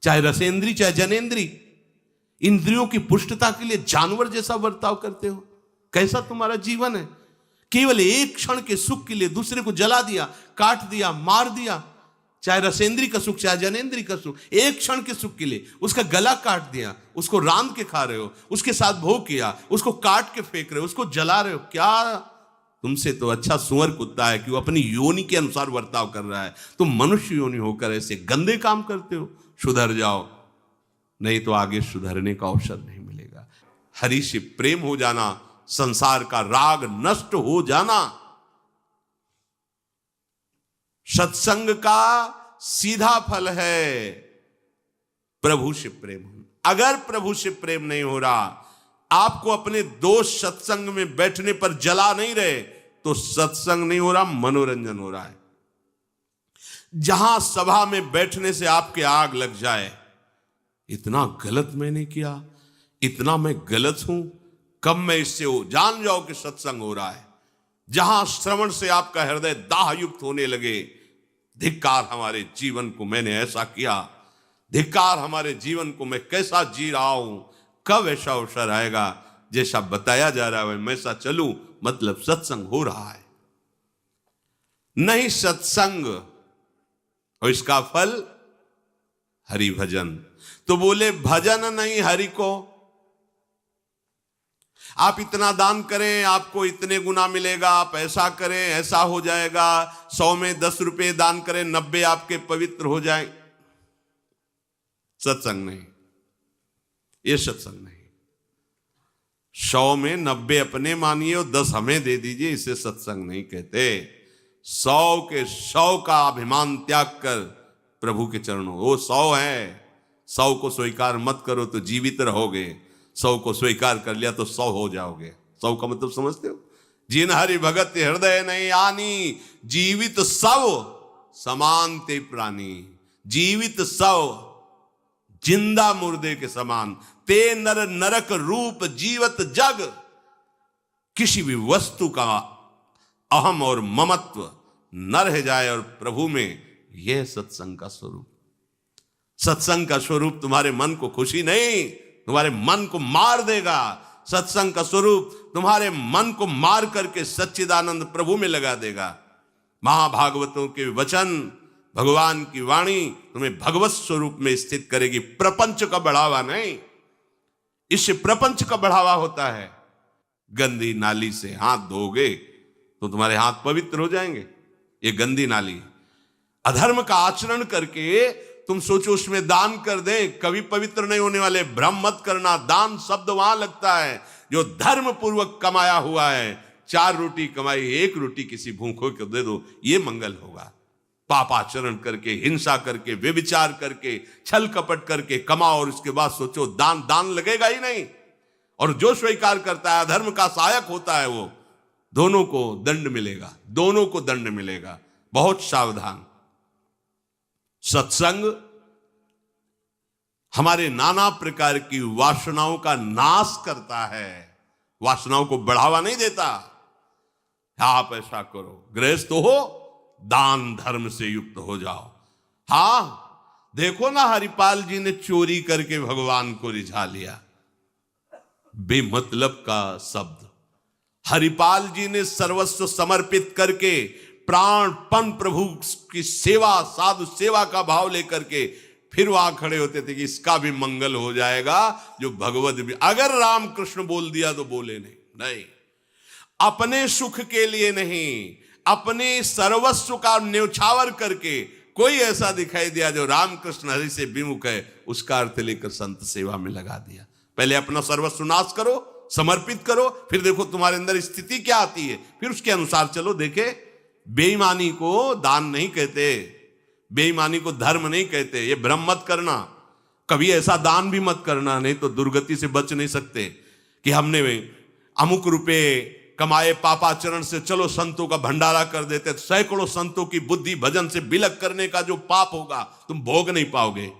चाहे रसेंद्री चाहे जनेंद्री। इंद्रियों की पुष्टता के लिए जानवर जैसा बर्ताव करते हो। कैसा तुम्हारा जीवन है? केवल एक क्षण के सुख के लिए दूसरे को जला दिया, काट दिया, मार दिया। चाहे रसेंद्री का सुख चाहे जनेंद्री का सुख, एक क्षण के सुख के लिए उसका गला काट दिया, उसको रांध के खा रहे हो, उसके साथ भोग किया, उसको काट के फेंक रहे हो, उसको जला रहे हो। क्या तुमसे तो अच्छा सुअर कुत्ता है कि वो अपनी योनि के अनुसार बर्ताव कर रहा है, तुम मनुष्य योनि होकर ऐसे गंदे काम करते हो। सुधर जाओ, नहीं तो आगे सुधरने का अवसर नहीं मिलेगा। हरि से प्रेम हो जाना, संसार का राग नष्ट हो जाना, सत्संग का सीधा फल है प्रभु से प्रेम। अगर प्रभु से प्रेम नहीं हो रहा, आपको अपने दोस्त सत्संग में बैठने पर जला नहीं रहे, तो सत्संग नहीं हो रहा, मनोरंजन हो रहा है। जहां सभा में बैठने से आपके आग लग जाए, इतना गलत मैंने किया, इतना मैं गलत हूं, कब मैं इससे हो जान जाओ कि सत्संग हो रहा है। जहां श्रवण से आपका हृदय दाह युक्त होने लगे, धिक्कार हमारे जीवन को, मैंने ऐसा किया, धिक्कार हमारे जीवन को, मैं कैसा जी रहा हूं, कब ऐसा अवसर आएगा जैसा बताया जा रहा है मैं ऐसा चलूं, मतलब सत्संग हो रहा है। नहीं सत्संग और इसका फल हरि भजन। तो बोले भजन नहीं हरि को, आप इतना दान करें आपको इतने गुना मिलेगा, आप ऐसा करें ऐसा हो जाएगा, 100 में 10 रुपए दान करें 90 आपके पवित्र हो जाए। सत्संग नहीं, ये सत्संग नहीं। 100 में 90 अपने मानिए और 10 हमें दे दीजिए, इसे सत्संग नहीं कहते। 100 के 100 का अभिमान त्याग कर प्रभु के चरणों, वो 100 है, 100 को स्वीकार मत करो तो जीवित रहोगे, 100 को स्वीकार कर लिया तो 100 हो जाओगे। 100 का मतलब समझते हो? जिन हरि भगत हृदय नहीं आनी, जीवित 100 समान ते प्राणी। जीवित 100 जिंदा मुर्दे के समान, ते नर नरक रूप जीवत जग। किसी भी वस्तु का अहम और ममत्व न रह जाए और प्रभु में, यह सत्संग का स्वरूप। सत्संग का स्वरूप तुम्हारे मन को खुशी नहीं, तुम्हारे मन को मार देगा। सत्संग का स्वरूप तुम्हारे मन को मार करके सच्चिदानंद प्रभु में लगा देगा। महाभागवतों के वचन, भगवान की वाणी तुम्हें भगवत स्वरूप में स्थित करेगी, प्रपंच का बढ़ावा नहीं। इससे प्रपंच का बढ़ावा होता है। गंदी नाली से हाथ धोगे तो तुम्हारे हाथ पवित्र हो जाएंगे, ये गंदी नाली। अधर्म का आचरण करके तुम सोचो उसमें दान कर दे, कभी पवित्र नहीं होने वाले। भ्रम मत करना, दान शब्द वहां लगता है जो धर्म पूर्वक कमाया हुआ है। 4 रोटी कमाई, 1 रोटी किसी भूखों को दे दो, ये मंगल होगा। पापाचरण करके, हिंसा करके, व्यभिचार करके, छल कपट करके कमाओ और उसके बाद सोचो दान लगेगा ही नहीं। और जो स्वीकार करता है अधर्म का सहायक होता है, वो दोनों को दंड मिलेगा, दोनों को दंड मिलेगा। बहुत सावधान। सत्संग हमारे नाना प्रकार की वासनाओं का नाश करता है, वासनाओं को बढ़ावा नहीं देता। आप ऐसा करो, गृहस्थ हो, दान धर्म से युक्त हो जाओ। हां, देखो ना हरिपाल जी ने चोरी करके भगवान को रिझा लिया, बेमतलब का शब्द। हरिपाल जी ने सर्वस्व समर्पित करके प्राणपन प्रभु की सेवा, साधु सेवा का भाव लेकर के फिर वहां खड़े होते थे कि इसका भी मंगल हो जाएगा, जो भगवत भी। अगर रामकृष्ण बोल दिया तो बोले नहीं, अपने सुख के लिए नहीं, अपने सर्वस्व का न्यौछावर करके कोई ऐसा दिखाई दिया जो रामकृष्ण हरि से विमुख है, उसका अर्थ लेकर संत सेवा में लगा दिया। पहले अपना सर्वस्व नाश करो, समर्पित करो, फिर देखो तुम्हारे अंदर स्थिति क्या आती है, फिर उसके अनुसार चलो। देखे, बेईमानी को दान नहीं कहते, बेईमानी को धर्म नहीं कहते। ये भ्रम मत करना, कभी ऐसा दान भी मत करना, नहीं तो दुर्गति से बच नहीं सकते कि हमने अमुक रुपए कमाए पापाचरण से, चलो संतों का भंडारा कर देते। सैकड़ों संतों की बुद्धि भजन से बिलक करने का जो पाप होगा तुम भोग नहीं पाओगे।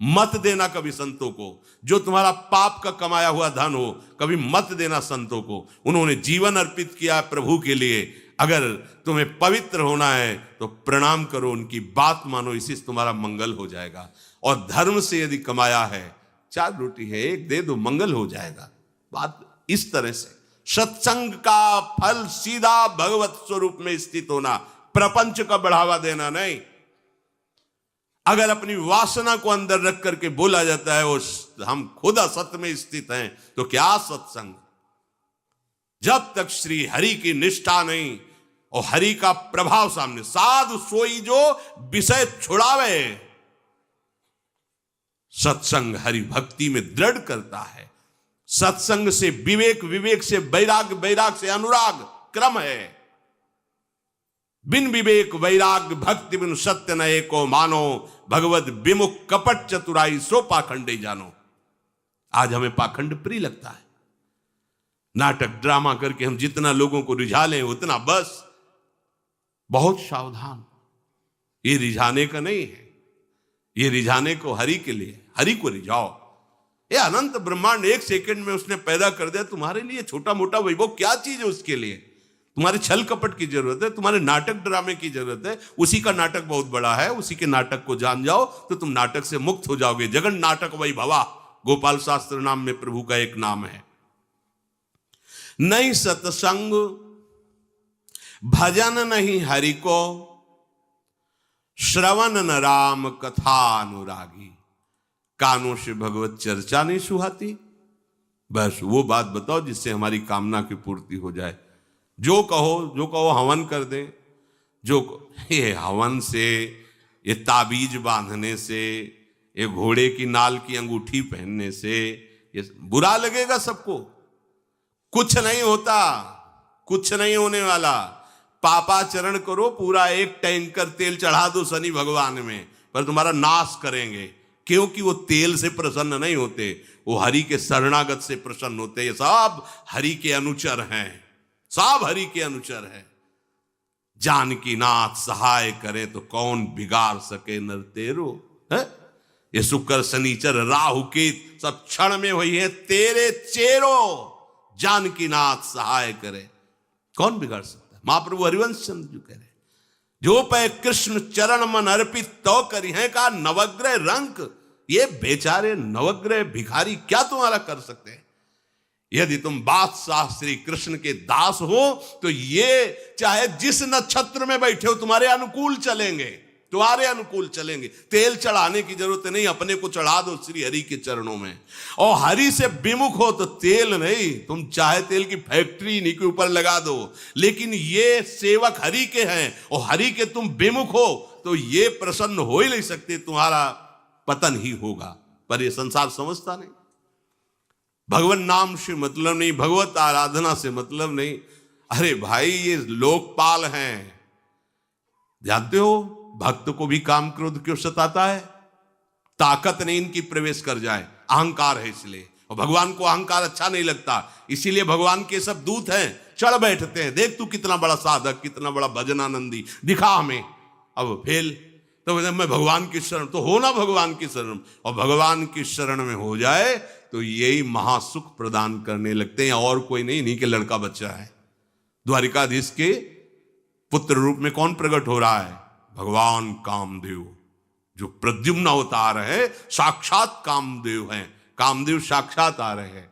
मत देना कभी संतों को, जो तुम्हारा पाप का कमाया हुआ धन हो, कभी मत देना संतों को। उन्होंने जीवन अर्पित किया प्रभु के लिए। अगर तुम्हें पवित्र होना है तो प्रणाम करो, उनकी बात मानो, इसी से तुम्हारा मंगल हो जाएगा। और धर्म से यदि कमाया है, 4 रोटी है 1 दे दो, मंगल हो जाएगा। बात इस तरह से। सत्संग का फल सीधा भगवत स्वरूप में स्थित होना, प्रपंच का बढ़ावा देना नहीं। अगर अपनी वासना को अंदर रख करके बोला जाता है वो हम खुद असत में स्थित हैं, तो क्या सत्संग। जब तक श्री हरि की निष्ठा नहीं और हरि का प्रभाव सामने, साधु सोई जो विषय छुड़ावे, सत्संग हरि भक्ति में दृढ़ करता है। सत्संग से विवेक, विवेक से वैराग, वैराग से अनुराग क्रम है। बिन विवेक वैराग भक्ति बिन सत्य न एको मानो, भगवत विमुख कपट चतुराई सो पाखंडे जानो। आज हमें पाखंड प्रिय लगता है। नाटक ड्रामा करके हम जितना लोगों को रिझा लें उतना बस। बहुत सावधान, ये रिझाने का नहीं है, ये रिझाने को हरि के लिए, हरि को रिझाओ। ये अनंत ब्रह्मांड एक सेकंड में उसने पैदा कर दिया, तुम्हारे लिए छोटा मोटा वैभव क्या चीज है उसके लिए। तुम्हारे छल कपट की जरूरत है, तुम्हारे नाटक ड्रामे की जरूरत है। उसी का नाटक बहुत बड़ा है, उसी के नाटक को जान जाओ तो तुम नाटक से मुक्त हो जाओगे। जगन नाटक वैभवा, गोपाल शास्त्र नाम में प्रभु का एक नाम है। नहीं सत्संग भजन नहीं हरि को, श्रवण न राम कथा अनुरागी। कानों से भगवत चर्चा नहीं सुहाती। बस वो बात बताओ जिससे हमारी कामना की पूर्ति हो जाए। जो कहो हवन कर दे। ये हवन से, ये ताबीज बांधने से, ये घोड़े की नाल की अंगूठी पहनने से ये बुरा लगेगा सबको। कुछ नहीं होता, कुछ नहीं होने वाला। पापाचरण करो, पूरा एक टैंकर तेल चढ़ा दो शनि भगवान में, पर तुम्हारा नाश करेंगे। क्योंकि वो तेल से प्रसन्न नहीं होते, वो हरि के शरणागत से प्रसन्न होते। ये सब हरि के अनुचर हैं, सब हरि के अनुचर हैं। जानकी नाथ सहाय करे तो कौन बिगाड़ सके नर तेरो। है ये शुक्र शनिचर राहु केत सब क्षण में हुई है तेरे चेरो। जानकी नाथ सहाय करे, कौन बिगाड़ सकता है। महाप्रभु हरिवंश चंद्र जी कह रहे, जो पे कृष्ण चरण मन अर्पित तो करी है का नवग्रह रंक। ये बेचारे नवग्रह भिखारी क्या तुम्हारा कर सकते हैं। यदि तुम बादशाह श्री कृष्ण के दास हो तो ये चाहे जिस नक्षत्र में बैठे हो तुम्हारे अनुकूल चलेंगे, तुम्हारे अनुकूल चलेंगे। तेल चढ़ाने की जरूरत नहीं, अपने को चढ़ा दो श्री हरि के चरणों में। और हरि से विमुख हो तो तेल नहीं, तुम चाहे तेल की फैक्ट्री इन्हीं के ऊपर लगा दो। लेकिन ये सेवक हरि के हैं और हरि के तुम विमुख हो तो ये प्रसन्न हो ही नहीं सकते, तुम्हारा पतन ही होगा। पर ये संसार समझता नहीं। भगवान नाम से मतलब नहीं, भगवत आराधना से मतलब नहीं। अरे भाई ये लोकपाल हैं, जानते हो भक्त को भी काम क्रोध क्यों सताता है। ताकत नहीं इनकी प्रवेश कर जाए, अहंकार है इसलिए। और भगवान को अहंकार अच्छा नहीं लगता, इसीलिए भगवान के सब दूत हैं, चढ़ बैठते हैं। देख तू कितना बड़ा साधक, कितना बड़ा भजनानंदी, दिखा हमें। अब फेल तो मैं भगवान की शरण, तो हो ना भगवान की शरण। और भगवान की शरण में हो जाए तो यही महासुख प्रदान करने लगते हैं, और कोई नहीं, इन्हीं के लड़का बच्चा है। द्वारिकाधीश के पुत्र रूप में कौन प्रकट हो रहा है? भगवान कामदेव, जो प्रद्युम्न अवतार है, साक्षात कामदेव हैं। कामदेव साक्षात आ रहे हैं।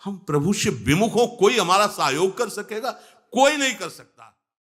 हम प्रभु से विमुख हो, कोई हमारा सहयोग कर सकेगा? कोई नहीं कर सकता।